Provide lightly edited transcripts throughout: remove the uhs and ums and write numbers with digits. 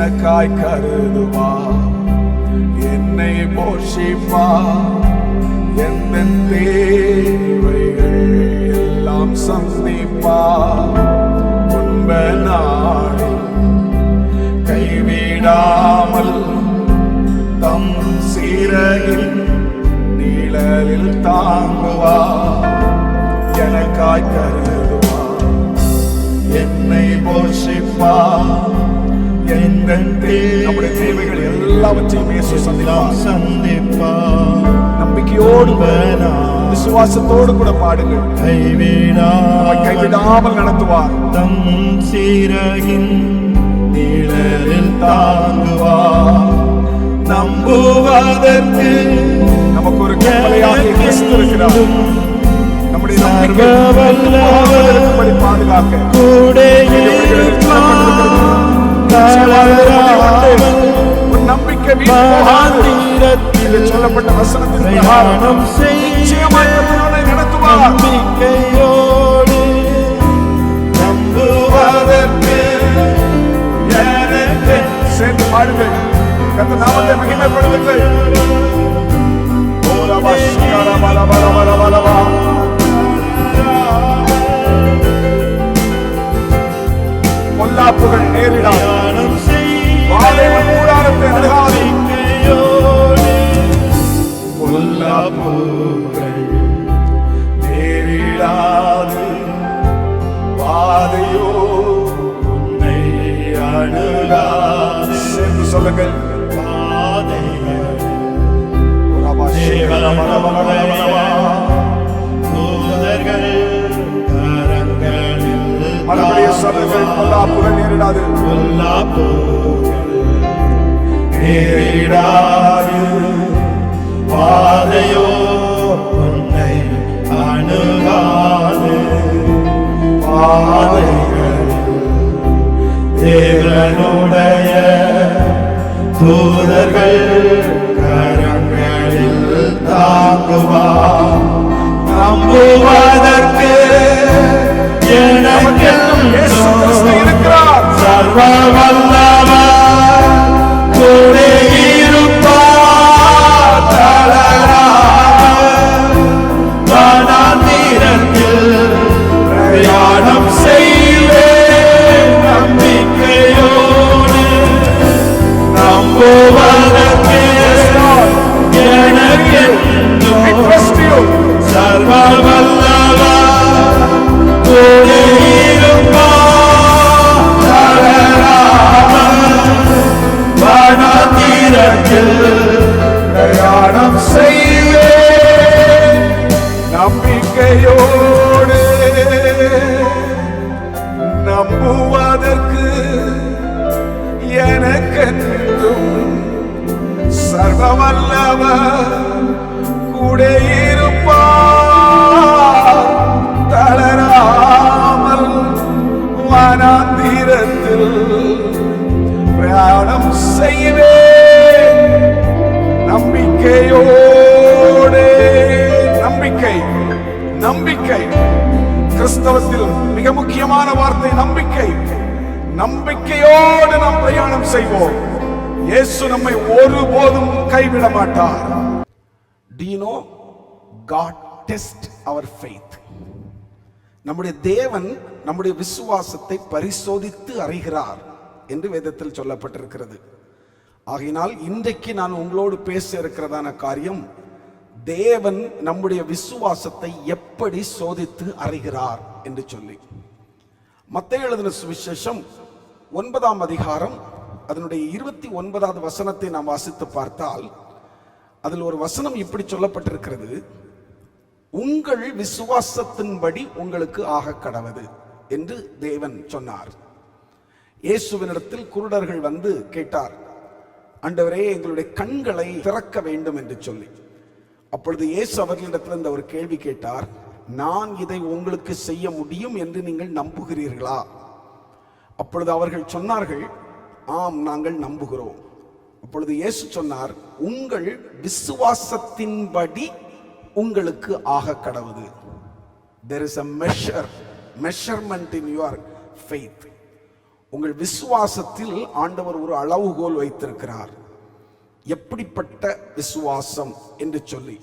எனக்காய் கருதுவார், என்னை போஷிப்பார், எந்த தேவைகள் எல்லாம் சந்திப்பார். துன்ப நாளில் கைவிடாமல் தம் சீரையில் நீழலில் தாங்குவார், எனக்காய் கருதுவார், என்னை போஷிப்பார். நம்முடைய தேவைகள் எல்லாவற்றையும் இயேசு சந்திப்பார். நம்பிக்கையோடு விசுவாசத்தோடு கூட பாடுங்கள். கைவிடாமல் நடத்துவார், தம் சீரையின் நீழலில் தாங்குவார். நம்புவதற்கு நமக்கு ஒரு கட்டளையாக கிறிஸ்து இருக்கிறார். நம்முடைய நம்பிக்கை பாதுகாக்க நம்பிக்கை சொல்லப்பட்ட வசனத்தின் நடத்துவார். நம்பிக்கையோடு நம்புவதற்கு சேர்ந்து பாடுங்கள், கர்த்தர் நாமத்தை மகிமைப்படுத்துங்கள். பொல்லாப்புகள் நேரிடாது, கூடாரத்தை அணுகாது. பொல்லாப்புகள் நேரிடாது, பாதையோ உன்னை அணுகாது. சேர்ந்து சொல்லுங்கள், மறுபடியும் சொல்லுங்கள், பொல்லாப்புகள் நேரிடாது, நேரிடாது, பாதையோ உன்னை அணுகாது. பாதைகள் தேவனுடைய தூதர்கள் கரங்களில் தாங்குவார். நம்புவதற்கு எனக்கு இருக்கிறார். சர்வ வல்லவர் கூட இருப்பார். தளராமல் வனாந்திரத்தில் பிரயாணம் செய்வேன். நம்பிக்கையோடு நம்புவதற்கு எனக்கு சர்வ வல்லவர் கூட இருப்பார். தளராமல் வனாந்திரத்தில் பிரயாணம் செய்வேன். நம்பிக்கையோடு நம்புவதற்கு எனக்கென்றும் சர்வ வல்லவர் கூட இருப்பார். தளராமல் வனாந்திரத்தில் பிரயாணம் செய்வேன். நம்பிக்கையோடு நம்பிக்கை நம்பிக்கை கிறிஸ்தவத்தில் மிக முக்கியமான வார்த்தை நம்பிக்கை. நம்பிக்கையோடு நாம் பிரயாணம் செய்வோம். இயேசு நம்மை ஒருபோதும் கைவிட மாட்டார். Do you know God tests our faith? நம்முடைய தேவன் நம்முடைய விசுவாசத்தை பரிசோதித்து அறிகிறார் என்று வேதத்தில் சொல்லப்பட்டிருக்கிறது. ஆகையினால் இன்றைக்கு நான் உங்களோடு பேச இருக்கிறதான காரியம், தேவன் நம்முடைய விசுவாசத்தை எப்படி சோதித்து அறிகிறார் என்று சொல்லி. மத்தேயு எழுதின சுவிசேஷம் 9ஆம் அதிகாரம் அதனுடைய 29வது வசனத்தை நாம் வாசித்து பார்த்தால், அதில் ஒரு வசனம் இப்படி சொல்லப்பட்டிருக்கிறது, உங்கள் விசுவாசத்தின்படி உங்களுக்கு ஆக கடவது என்று தேவன் சொன்னார். இயேசுவினிடத்தில் குருடர்கள் வந்து கேட்டார், ஆண்டவரே எங்களுடைய கண்களை திறக்க வேண்டும் என்று சொல்லி. அப்பொழுது இயேசு அவர்களிடத்தில் இந்த ஒரு கேள்வி கேட்டார், நான் இதை உங்களுக்கு செய்ய முடியும் என்று நீங்கள் நம்புகிறீர்களா? அப்பொழுது அவர்கள் சொன்னார்கள், ஆம் நாங்கள் நம்புகிறோம். அப்பொழுது இயேசு சொன்னார், உங்கள் விசுவாசத்தின்படி உங்களுக்கு ஆக கடவுது. There is a measurement in your faith. உங்கள் விசுவாசத்தில் ஆண்டவர் ஒரு அளவுகோல் வைத்திருக்கிறார். எப்படிப்பட்ட விசுவாசம் என்று சொல்லி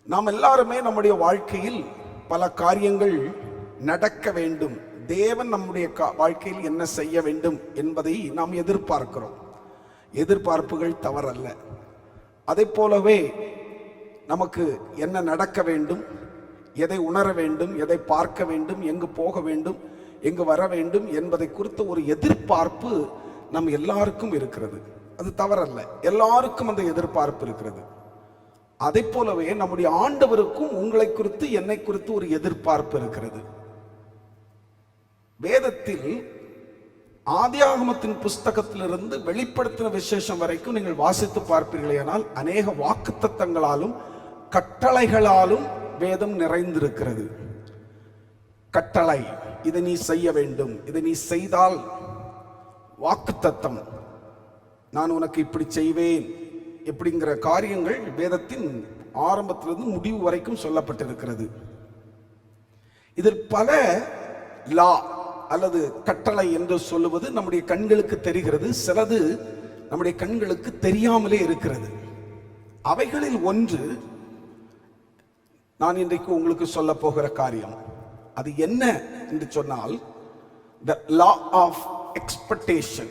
நாம் எல்லாருமே நம்முடைய வாழ்க்கையில் பல காரியங்கள் நடக்க வேண்டும், தேவன் நம்முடைய வாழ்க்கையில் என்ன செய்ய வேண்டும் என்பதை நாம் எதிர்பார்க்கிறோம். எதிர்பார்ப்புகள் தவறல்ல. அதை போலவே நமக்கு என்ன நடக்க வேண்டும், எதை உணர வேண்டும், எதை பார்க்க வேண்டும், எங்கு போக வேண்டும், எங்கு வர வேண்டும் என்பதை குறித்த ஒரு எதிர்பார்ப்பு நம் எல்லாருக்கும் இருக்கிறது. அது தவறல்ல, எல்லாருக்கும் அந்த எதிர்பார்ப்பு இருக்கிறது. அதை போலவே நம்முடைய ஆண்டவருக்கும் உங்களை குறித்து என்னை குறித்து ஒரு எதிர்பார்ப்பு இருக்கிறது. வேதத்தில் ஆதியாகமத்தின் புஸ்தகத்திலிருந்து வெளிப்படுத்தின விசேஷம் வரைக்கும் நீங்கள் வாசித்து பார்ப்பீர்களேயானால் அநேக வாக்குத்தத்தங்களாலும் கட்டளைகளாலும் வேதம் நிறைந்திருக்கிறது. கட்டளை, இதை நீ செய்ய வேண்டும், இதை நீ செய்தால் வாக்குத்தத்தம், நான் உனக்கு இப்படி செய்வேன் எப்படிங்கிற காரியங்கள் வேதத்தின் ஆரம்பத்திலிருந்து முடிவு வரைக்கும் சொல்லப்பட்டிருக்கிறது. இதில் பல லா அல்லது கட்டளை என்று சொல்லுவது நம்முடைய கண்களுக்கு தெரிகிறது, சிலது நம்முடைய கண்களுக்கு தெரியாமலே இருக்கிறது. அவைகளில் ஒன்று நான் இன்றைக்கு உங்களுக்கு சொல்ல போகிற காரியம். அது என்ன என்று சொன்னால், the law of expectation.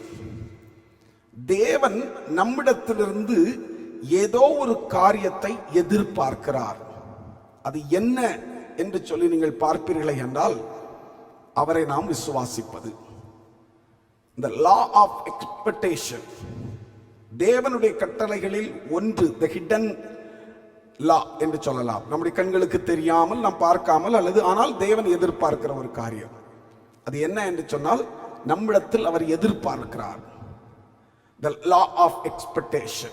தேவன் நம்மிடத்திலிருந்து ஏதோ ஒரு காரியத்தை எதிர்பார்க்கிறார். அது என்ன என்று சொல்லி நீங்கள் பார்ப்பீர்களே என்றால், அவரை நாம் விசுவாசிப்பது. the law of expectation, தேவனுடைய கட்டளைகளில் ஒன்று, the hidden law என்று சொல்லலாம். நம்முடைய கண்களுக்கு தெரியாமல், நாம் பார்க்காமல், அல்லது ஆனால் தேவன் எதிர்பார்க்கிற ஒரு காரியம். அது என்ன என்று சொன்னால், நம்மிடத்தில் அவர் எதிர்பார்க்கிறார். the law of expectation.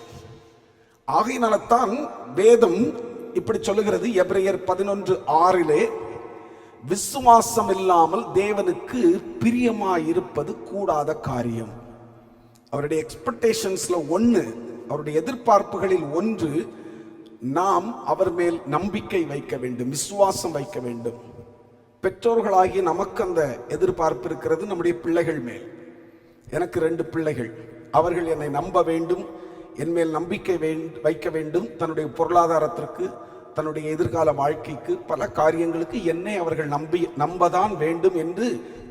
ஆகையினால்தான் வேதம் இப்படி சொல்லுகிறது. எபிரேயர் 11:6 விசுவாசம் இல்லாமல் தேவனுக்கு பிரியமாயிருப்பது கூடாத காரியம். அவருடைய எக்ஸ்பெக்டேஷன்ஸ்ல ஒன்று, அவருடைய எதிர்பார்ப்புகளில் ஒன்று, நாம் அவர் மேல் நம்பிக்கை வைக்க வேண்டும், விசுவாசம் வைக்க வேண்டும். பெற்றோர்களாகிய நமக்கு அந்த எதிர்பார்ப்பு இருக்கிறது நம்முடைய பிள்ளைகள் மேல். எனக்கு 2 பிள்ளைகள். அவர்கள் என்னை நம்ப வேண்டும், என் மேல் நம்பிக்கை வைக்க வேண்டும். தன்னுடைய பொருளாதாரத்திற்கு, தன்னுடைய எதிர்கால வாழ்க்கைக்கு, பல காரியங்களுக்கு என்னை அவர்கள் நம்பதான் வேண்டும் என்று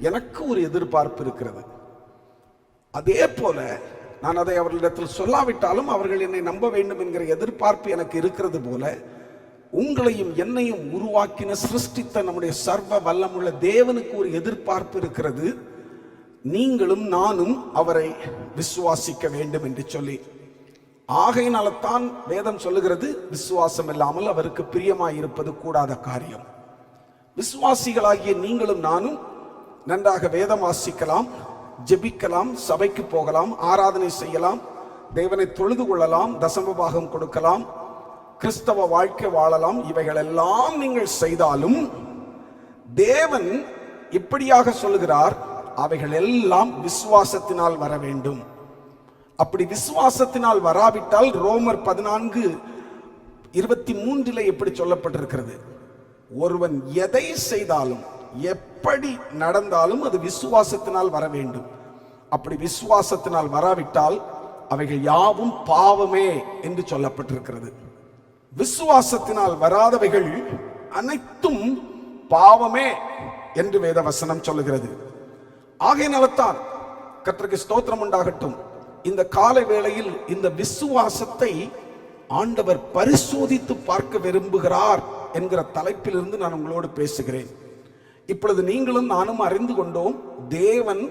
எனக்கு ஒரு எதிர்பார்ப்பு இருக்கிறது. அதே போல நான் அதை அவர்களிடத்தில் சொல்லாவிட்டாலும் அவர்கள் என்னை நம்ப வேண்டும் என்கிற எதிர்பார்ப்பு எனக்கு இருக்கிறது போல, உங்களையும் என்னையும் உருவாக்கின, சிருஷ்டித்த நம்முடைய சர்வ வல்லமுள்ள தேவனுக்கு ஒரு எதிர்பார்ப்பு இருக்கிறது. நீங்களும் நானும் அவரை விசுவாசிக்க வேண்டும் என்று சொல்லி. ஆகையினால்தான் வேதம் சொல்லுகிறது, விசுவாசம் இல்லாமல் அவருக்கு பிரியமாயிருப்பது கூடாத காரியம். விசுவாசிகளாகிய நீங்களும் நானும் நன்றாக வேதம் வாசிக்கலாம், ஜெபிக்கலாம், சபைக்கு போகலாம், ஆராதனை செய்யலாம், தேவனை தொழுது கொள்ளலாம், தசம பாகம் கொடுக்கலாம், கிறிஸ்தவ வாழ்க்கை வாழலாம். இவைகள் எல்லாம் நீங்கள் செய்தாலும் தேவன் இப்படியாக சொல்லுகிறார், அவைகள் எல்லாம் விசுவாசத்தினால் வர வேண்டும். அப்படி விசுவாசத்தினால் வராவிட்டால் ரோமர் 14:23 எப்படி சொல்லப்பட்டிருக்கிறது, ஒருவன் எதை செய்தாலும் எப்படி நடந்தாலும் அது விசுவாசத்தினால் வர வேண்டும். அப்படி விசுவாசத்தினால் வராவிட்டால் அவைகள் யாவும் பாவமே என்று சொல்லப்பட்டிருக்கிறது. விசுவாசத்தினால் வராதவைகள் அனைத்தும் பாவமே என்று வேதவசனம் சொல்லுகிறது. ஆகையினால்தான் கர்த்தருக்கு ஸ்தோத்திரம் உண்டாகட்டும், இந்த காலை வேளையில் இந்த விசுவாசத்தை ஆண்டவர் பரிசோதித்து பார்க்க விரும்புகிறார் என்கிற தலைப்பிலிருந்து நான் உங்களோடு பேசுகிறேன். இப்பொழுது நீங்களும் நானும் அறிந்து கொண்டோம், தேவன்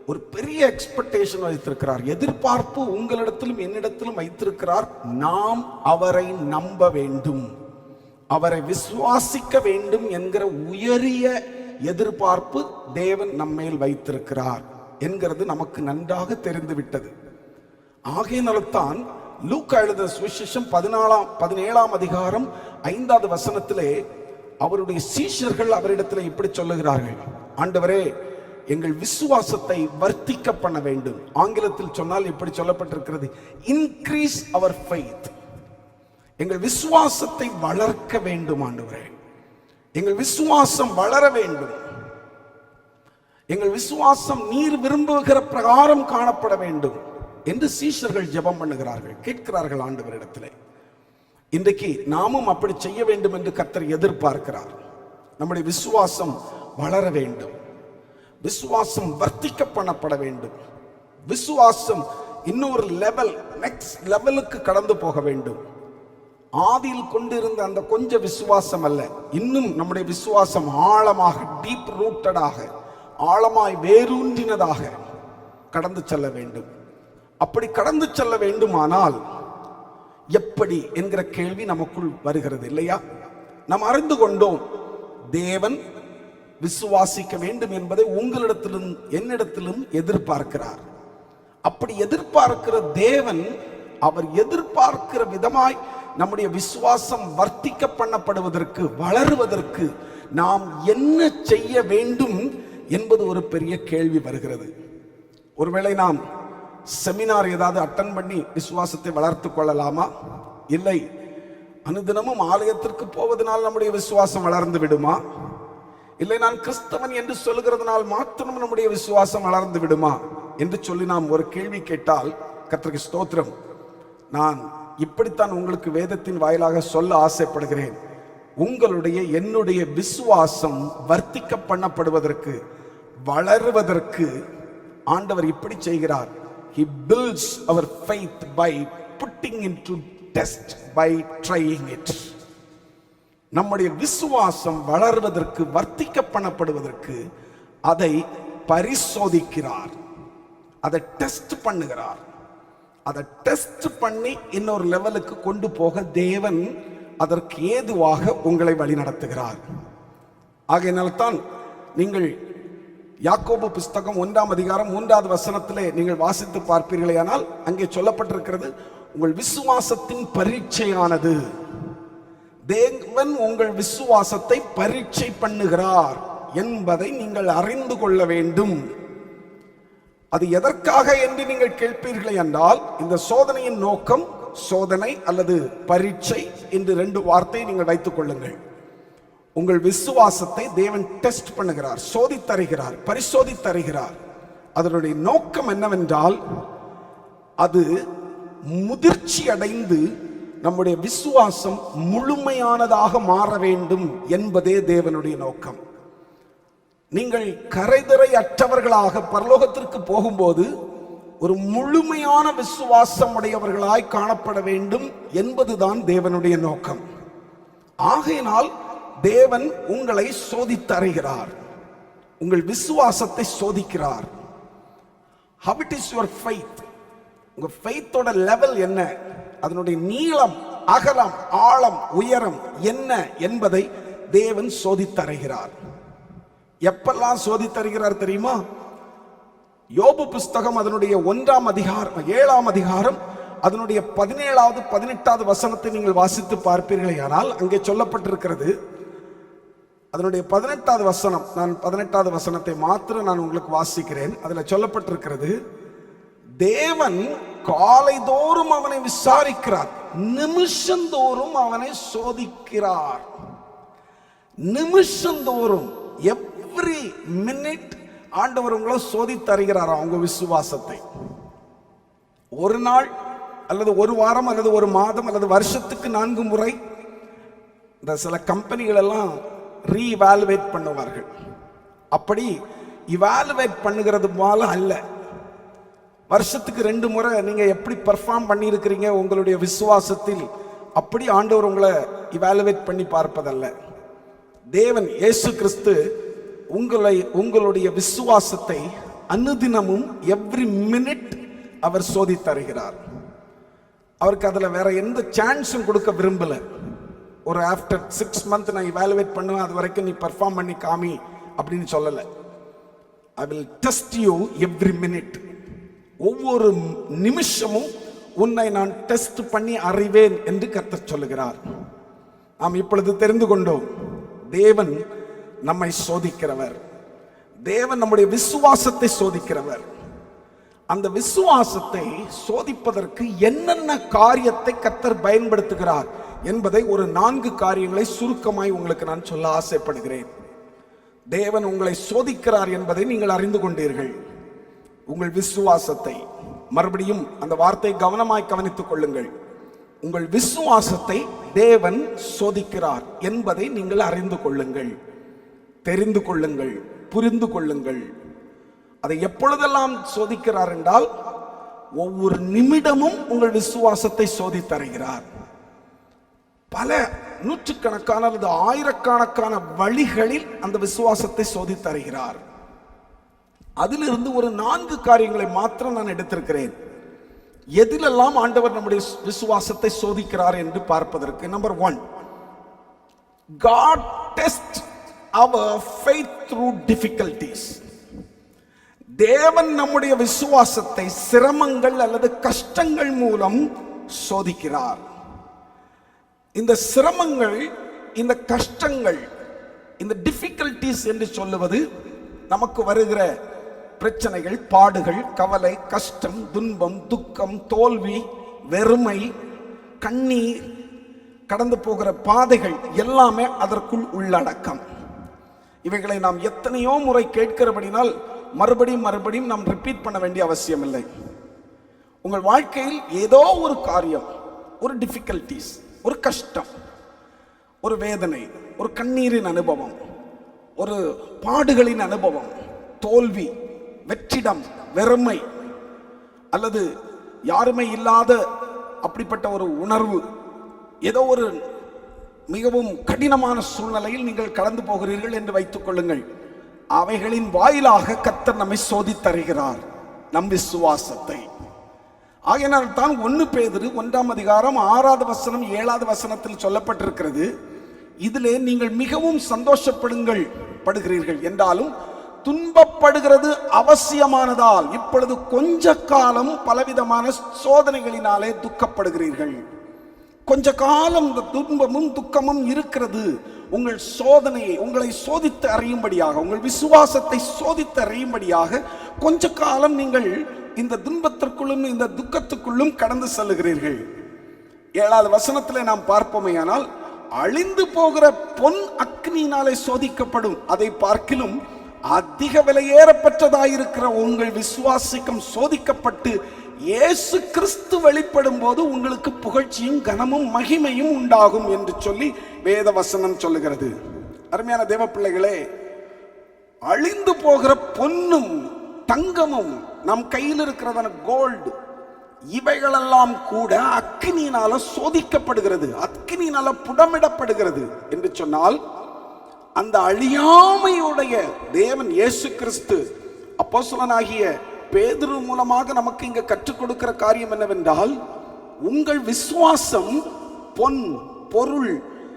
ஒரு பெரிய எக்ஸ்பெக்டேஷன் வைத்திருக்கிறார், எதிர்பார்ப்பு உங்களிடத்திலும் என்னிடத்திலும் வைத்திருக்கிறார். நாம் அவரை நம்ப வேண்டும், அவரை விசுவாசிக்க வேண்டும் என்கிற உயரிய எதிர்பார்ப்பு தேவன் நம்மேல் வைத்திருக்கிறார் என்கிறது நமக்கு நன்றாக தெரிந்துவிட்டது. ஆகையினால்தான் லூக்கா எழுதின சுவிசேஷம் 17ஆம் அதிகாரம் 5வது வசனத்திலே அவருடைய சீஷர்கள் அவரிடத்தில் இப்படி சொல்லுகிறார்கள், ஆண்டவரே எங்கள் விசுவாசத்தை வர்த்திக்க பண்ண வேண்டும். ஆங்கிலத்தில் சொன்னால் இப்படி சொல்லப்பட்டிருக்கிறது, இன்க்ரீஸ் அவர் ஃபெய்த். எங்கள் விசுவாசத்தை வளர்க்க வேண்டும் ஆண்டவரே, எங்கள் விசுவாசம் வளர வேண்டும். எங்கள் விசுவாசம் நீர் விரும்புகிற பிரகாரம் காணப்பட வேண்டும் என்று சீஷர்கள் ஜெபம் பண்ணுகிறார்கள், கேட்கிறார்கள் ஆண்டவரிடத்திலே. இன்றைக்கு நாமும் அப்படி செய்ய வேண்டும் என்று கர்த்தர் எதிர்பார்க்கிறார். நம்முடைய விசுவாசம் வளர வேண்டும், விசுவாசம் வர்த்திக்க பண்ணப்பட வேண்டும், விசுவாசம் இன்னொரு லெவல், நெக்ஸ்ட் லெவலுக்கு கடந்து போக வேண்டும். ஆதியில் கொண்டிருந்த அந்த கொஞ்ச விசுவாசம் அல்ல, இன்னும் நம்முடைய விசுவாசம் ஆழமாக, டீப் ரூட்டடாக, ஆழமாய் வேரூன்றினதாக கடந்து செல்ல வேண்டும். அப்படி கடந்து செல்ல வேண்டுமானால் எப்படி என்கிற கேள்வி நமக்குள் வருகிறது இல்லையா? நாம் அறிந்து கொண்டோம், தேவன் விசுவாசிக்க வேண்டும் என்பதை உங்களிடத்திலும் என்னிடத்திலும் எதிர்பார்க்கிறார். அப்படி எதிர்பார்க்கிற தேவன், அவர் எதிர்பார்க்கிற விதமாய் நம்முடைய விசுவாசம் வர்த்திக்க பண்ணப்படுவதற்கு, வளருவதற்கு நாம் என்ன செய்ய வேண்டும் என்பது ஒரு பெரிய கேள்வி வருகிறது. ஒருவேளை நாம் செமினார் ஏதாவது அட்டன் பண்ணி விசுவாசத்தை வளர்த்து கொள்ளலாமா? இல்லை. அனுதினமும் ஆலயத்திற்கு போவதனால் நம்முடைய விசுவாசம் வளர்ந்து விடுமா? இல்லை, நான் கிறிஸ்தவன் என்று சொல்லுகிறதுனால் மாத்திரம் நம்முடைய விசுவாசம் வளர்ந்து விடுமா என்று சொல்லி நாம் ஒரு கேள்வி கேட்டால், கர்த்தருக்கு ஸ்தோத்திரம், நான் இப்படித்தான் உங்களுக்கு வேதத்தின் வாயிலாக சொல்ல ஆசைப்படுகிறேன். உங்களுடைய என்னுடைய விசுவாசம் வர்த்திக்க பண்ணப்படுவதற்கு, வளருவதற்கு ஆண்டவர் இப்படி செய்கிறார். He builds our faith by putting into test, by trying it. நம்முடைய விசுவாசம் வளர்வதற்கு, வர்த்திக்க பண்ணப்படுவதற்கு அதை பரிசோதிக்கிறார், அதை டெஸ்ட் பண்ணுகிறார். அதை டெஸ்ட் பண்ணி இன்னொரு லெவலுக்கு கொண்டு போக தேவன் அதற்கு ஏதுவாக உங்களை வழி நடத்துகிறார். ஆகையினால்தான் நீங்கள் யாக்கோபு புஸ்தகம் 1ஆம் அதிகாரம் 3வது வசனத்திலே நீங்கள் வாசித்து பார்ப்பீர்களேயானால் அங்கே சொல்லப்பட்டிருக்கிறது, உங்கள் விசுவாசத்தின் பரீட்சையானது. தேவன் உங்கள் விசுவாசத்தை பரீட்சை பண்ணுகிறார் என்பதை நீங்கள் அறிந்து கொள்ள வேண்டும். அது எதற்காக என்று நீங்கள் கேட்பீர்களே என்றால், இந்த சோதனையின் நோக்கம், சோதனை அல்லது பரீட்சை என்று 2 வார்த்தையை நீங்கள் வைத்துக் கொள்ளுங்கள். உங்கள் விசுவாசத்தை தேவன் டெஸ்ட் பண்ணுகிறார், சோதித்தருகிறார், பரிசோதித்தருகிறார். அதனுடைய நோக்கம் என்னவென்றால், அது முதிர்ச்சி அடைந்து நம்முடைய விசுவாசம் முழுமையானதாக மாற வேண்டும் என்பதே தேவனுடைய நோக்கம். நீங்கள் கரைதரை அற்றவர்களாக பரலோகத்திற்கு போகும்போது ஒரு முழுமையான விசுவாசம் உடையவர்களாய் காணப்பட வேண்டும் என்பதுதான் தேவனுடைய நோக்கம். ஆகையினால் தேவன் உங்களை சோதித்தருகிறார், உங்கள் விசுவாசத்தை சோதிக்கிறார். How it is your faith? உங்க ஃபெய்த்தோட லெவல் என்ன, அதனுடைய நீளம், அகலம், ஆழம், உயரம் என்ன என்பதை தேவன் சோதித்தருகிறார். எப்பெல்லாம் சோதித்தருகிறார் தெரியுமா? யோபு புஸ்தகம் அதனுடைய 1ஆம் அதிகாரம் 7ஆம் அதிகாரம் அதனுடைய 17வது 18வது வசனத்தை நீங்கள் வாசித்து பார்ப்பீர்களேயானால் அங்கே சொல்லப்பட்டிருக்கிறது. அதனுடைய 18வது வசனம், நான் 18வது வசனத்தை மாத்திரம் நான் உங்களுக்கு வாசிக்கிறேன். அதில் சொல்லப்பட்டிருக்கிறது, தேவன் காலைதோறும் அவனை விசாரிக்கிறார், நிமிஷந்தோறும் அவனை சோதிக்கிறார். நிமிஷந்தோறும், எவ்ரி மினிட் ஆண்டவர் உங்களை சோதித்தருகிறார் அவங்க விசுவாசத்தை. ஒரு நாள் அல்லது ஒரு வாரம் அல்லது ஒரு மாதம் அல்லது வருஷத்துக்கு 4 முறை இந்த சில கம்பெனிகள் எல்லாம் ரீஇவாலுவேட் பண்ணுவார்கள். அப்படி இவாலுவேட் பண்ணுகிறது போல அல்ல, வருஷத்துக்கு 2 முறை நீங்க எப்படி பெர்ஃபார்ம் பண்ணி இருக்கிறீங்க உங்களுடைய விசுவாசத்தில், அப்படி ஆண்டவர் உங்களை இவாலுவேட் பண்ணி பார்ப்பதல்ல. தேவன் இயேசு கிறிஸ்து உங்களுடைய விசுவாசத்தை அனுதினமும் எவ்ரி மினிட் அவர் சோதித்தருகிறார். அவருக்கு அதில் வேற எந்த சான்ஸும் கொடுக்க விரும்பல. ஒரு ஆஃப்டர் 6 மந்த் நான் இவாலுவேட் பண்ணுவேன், அது வரைக்கும் நீ பெர்ஃபார்ம் பண்ணி காமி அப்படின்னு சொல்லலை. I will test you every minute. ஒவ்வொரு நிமிஷமும் உன்னை நான் டெஸ்ட் பண்ணி அறிவேன் என்று கர்த்தர் சொல்லுகிறார். நாம் இப்பொழுது தெரிந்து கொண்டோம், தேவன் நம்மை சோதிக்கிறவர், தேவன் நம்முடைய விசுவாசத்தை சோதிக்கிறவர். அந்த விசுவாசத்தை சோதிப்பதற்கு என்னென்ன காரியத்தை கர்த்தர் பயன்படுத்துகிறார் என்பதை ஒரு 4 காரியங்களை சுருக்கமாய் உங்களுக்கு நான் சொல்ல ஆசைப்படுகிறேன். தேவன் உங்களை சோதிக்கிறார் என்பதை நீங்கள் அறிந்து கொண்டீர்கள். உங்கள் விசுவாசத்தை, மறுபடியும் அந்த வார்த்தை கவனமாய் கவனித்துக் கொள்ளுங்கள், உங்கள் விசுவாசத்தை தேவன் சோதிக்கிறார் என்பதை நீங்கள் அறிந்து கொள்ளுங்கள், தெரிந்து கொள்ளுங்கள், புரிந்து கொள்ளுங்கள். அதை எப்பொழுதெல்லாம் சோதிக்கிறார் என்றால், ஒவ்வொரு நிமிடமும் உங்கள் விசுவாசத்தை சோதித்தருகிறார். பல நூற்றுக்கணக்கான அல்லது ஆயிரக்கணக்கான வழிகளில் அந்த விசுவாசத்தை சோதித்தருகிறார். அதிலிருந்து ஒரு 4 காரியங்களை மாத்திரம் நான் எடுத்திருக்கிறேன். எதிலெல்லாம் ஆண்டவர் நம்முடைய விசுவாசத்தை சோதிக்கிறார் என்று பார்ப்பதற்கு. Number 1, God tests our faith through difficulties. தேவன் நம்முடைய விசுவாசத்தை சிரமங்கள் அல்லது கஷ்டங்கள் மூலம் சோதிக்கிறார். இந்த சிரமங்கள், இந்த கஷ்டங்கள், இந்த டிஃபிகல்டிஸ் என்று சொல்லுவது நமக்கு வருகிற பிரச்சனைகள், பாடுகள், கவலை, கஷ்டம், துன்பம், துக்கம், தோல்வி, வெறுமை, கண்ணீர், கடந்து போகிற பாதைகள் எல்லாமே அதற்குள் உள்ளடக்கம். இவைகளை நாம் எத்தனையோ முறை கேட்கிறபடினால் மறுபடியும் நாம் ரிப்பீட் பண்ண வேண்டிய அவசியம் இல்லை. உங்கள் வாழ்க்கையில் ஏதோ ஒரு காரியம், ஒரு டிஃபிகல்டிஸ், ஒரு கஷ்டம், ஒரு வேதனை, ஒரு கண்ணீரின் அனுபவம், ஒரு பாடுகளின் அனுபவம், தோல்வி, வெற்றிடம், வெறுமை, அல்லது யாருமே இல்லாத அப்படிப்பட்ட ஒரு உணர்வு, ஏதோ ஒரு மிகவும் கடினமான சூழ்நிலையில் நீங்கள் கடந்து போகிறீர்கள் என்று வைத்துக் கொள்ளுங்கள். அவைகளின் வாயிலாக கர்த்தர் நம்மை சோதித்தருகிறார், நம் விசுவாசத்தை. ஆகையினால் தான் 1 பேதுரு 1ஆம் அதிகாரம் 6வது வசனம் 7வது வசனத்தில் சொல்லப்பட்டிருக்கிறது, இதிலே நீங்கள் மிகவும் சந்தோஷப்படுகிறீர்கள் என்றாலும் துன்பப்படுகிறது அவசியமானதால் இப்பொழுது கொஞ்ச காலம் பலவிதமான சோதனைகளினாலே துக்கப்படுகிறீர்கள். கொஞ்ச காலம் இந்த துன்பமும் துக்கமும் இருக்கிறது. உங்கள் சோதனையை, உங்களை சோதித்து அறியும்படியாக, உங்கள் விசுவாசத்தை சோதித்து அறியும்படியாக கொஞ்ச காலம் நீங்கள் இந்த துன்பத்திற்குள்ளும் இந்த துக்கத்துக்குள்ளும் கடந்து செல்லுகிறீர்கள். 7வது வசனத்திலே நாம் பார்ப்போமேயானால், அழிந்து போகிற பொன் அக்னியினாலே சோதிக்கப்படும் அதை பார்க்கிலும் அதிக விலையேறப்பட்டதாயிருக்கிற உங்கள் விசுவாசிக்கும் சோதிக்கப்பட்டு இயேசு கிறிஸ்து வெளிப்படும் போது உங்களுக்கு புகழ்ச்சியும் கனமும் மகிமையும் உண்டாகும் என்று சொல்லி வேத வசனம் சொல்லுகிறது. அருமையான தேவ பிள்ளைகளே, அழிந்து போகிற பொன்னும் தங்கமும் நம் கையில் இருக்கிறதான கோல்டு, இவைகளெல்லாம் கூட அக்கினியினால சோதிக்கப்படுகிறது, அக்கினியினால புடமிடப்படுகிறது என்று சொன்னால், அந்த அழியாமையுடைய தேவன் இயேசு கிறிஸ்து அப்போஸ்தலனாகிய பேதுரு மூலமாக நமக்கு இங்க கற்றுக் கொடுக்கிற காரியம் என்னவென்றால், உங்கள் விசுவாசம் பொன், பொருள்,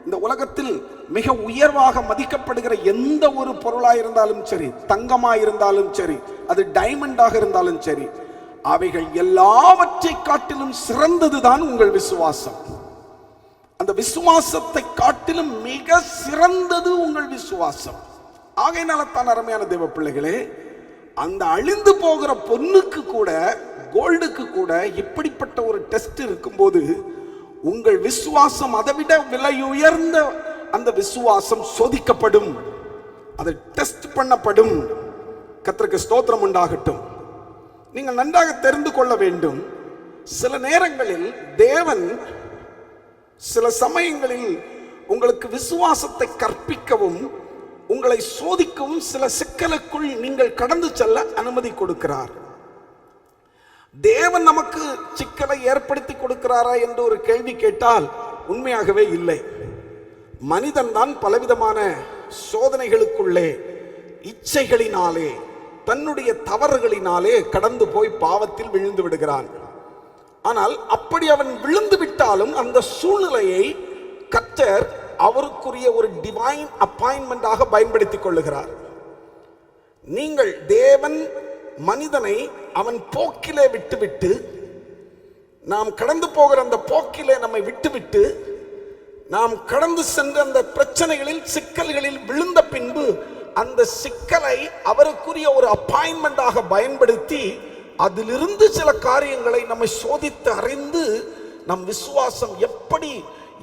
இந்த உலகத்தில் மிக உயர்வாக மதிக்கப்படுகிற எந்த ஒரு பொருளாயிருந்தாலும் சரி, தங்கமாயிருந்தாலும் சரி, அது டைமண்டாக இருந்தாலும் சரி, அவைகள் எல்லாவற்றை காட்டிலும் சிறந்ததுதான் உங்கள் விசுவாசம். அந்த விசுவாசத்தை காட்டிலும் மிக சிறந்தது உங்கள் விசுவாசம். ஆகையினால தான் அருமையான தேவ பிள்ளைகளே, அந்த அழிந்து போகிற பொன்னுக்கு கூட, கோல்டுக்கு கூட இப்படிப்பட்ட ஒரு டெஸ்ட் இருக்கும்போது உங்கள் விசுவாசம் அதை விட விலை உயர்ந்த அந்த விசுவாசம் சோதிக்கப்படும், அது டெஸ்ட் பண்ணப்படும். கர்த்தருக்கு ஸ்தோத்திரம் உண்டாகட்டும். நீங்கள் நன்றாக தெரிந்து கொள்ள வேண்டும், சில நேரங்களில் தேவன் சில சமயங்களில் உங்களுக்கு விசுவாசத்தை கற்பிக்கவும் உங்களை சோதிக்கவும் சில சிக்கலுக்குள் நீங்கள் கடந்து செல்ல அனுமதி கொடுக்கிறார். தேவன் நமக்கு சிக்கலை ஏற்படுத்தி கொடுக்கிறாரா என்று ஒரு கேள்வி கேட்டால் உண்மையாகவே இல்லை. மனிதன் தான் பலவிதமான சோதனைகளுக்குள்ளே இச்சைகளினாலே, தன்னுடைய தவறுகளினாலே கடந்து போய் பாவத்தில் விழுந்து விடுகிறான். ஆனால் அப்படி அவன் விழுந்து விட்டாலும் அந்த சூழ்நிலையை கர்த்தர் அவருக்குரிய ஒரு டிவைன் அப்பாயின்மெண்டாக பயன்படுத்திக் கொள்ளுகிறார். நீங்கள், தேவன் மனிதனை அவன் போக்கிலே விட்டுவிட்டு, நாம் கடந்து போகிற அந்த போக்கிலே நம்மை விட்டுவிட்டு, நாம் கடந்து சென்ற அந்த பிரச்சனைகளில், சிக்கல்களில் விழுந்த பின்பு அந்த சிக்கலை அவருக்குரிய ஒரு அப்பாயின்மெண்டாக பயன்படுத்தி அதிலிருந்து சில காரியங்களை நம்மை சோதித்து அறிந்து நம் விசுவாசம்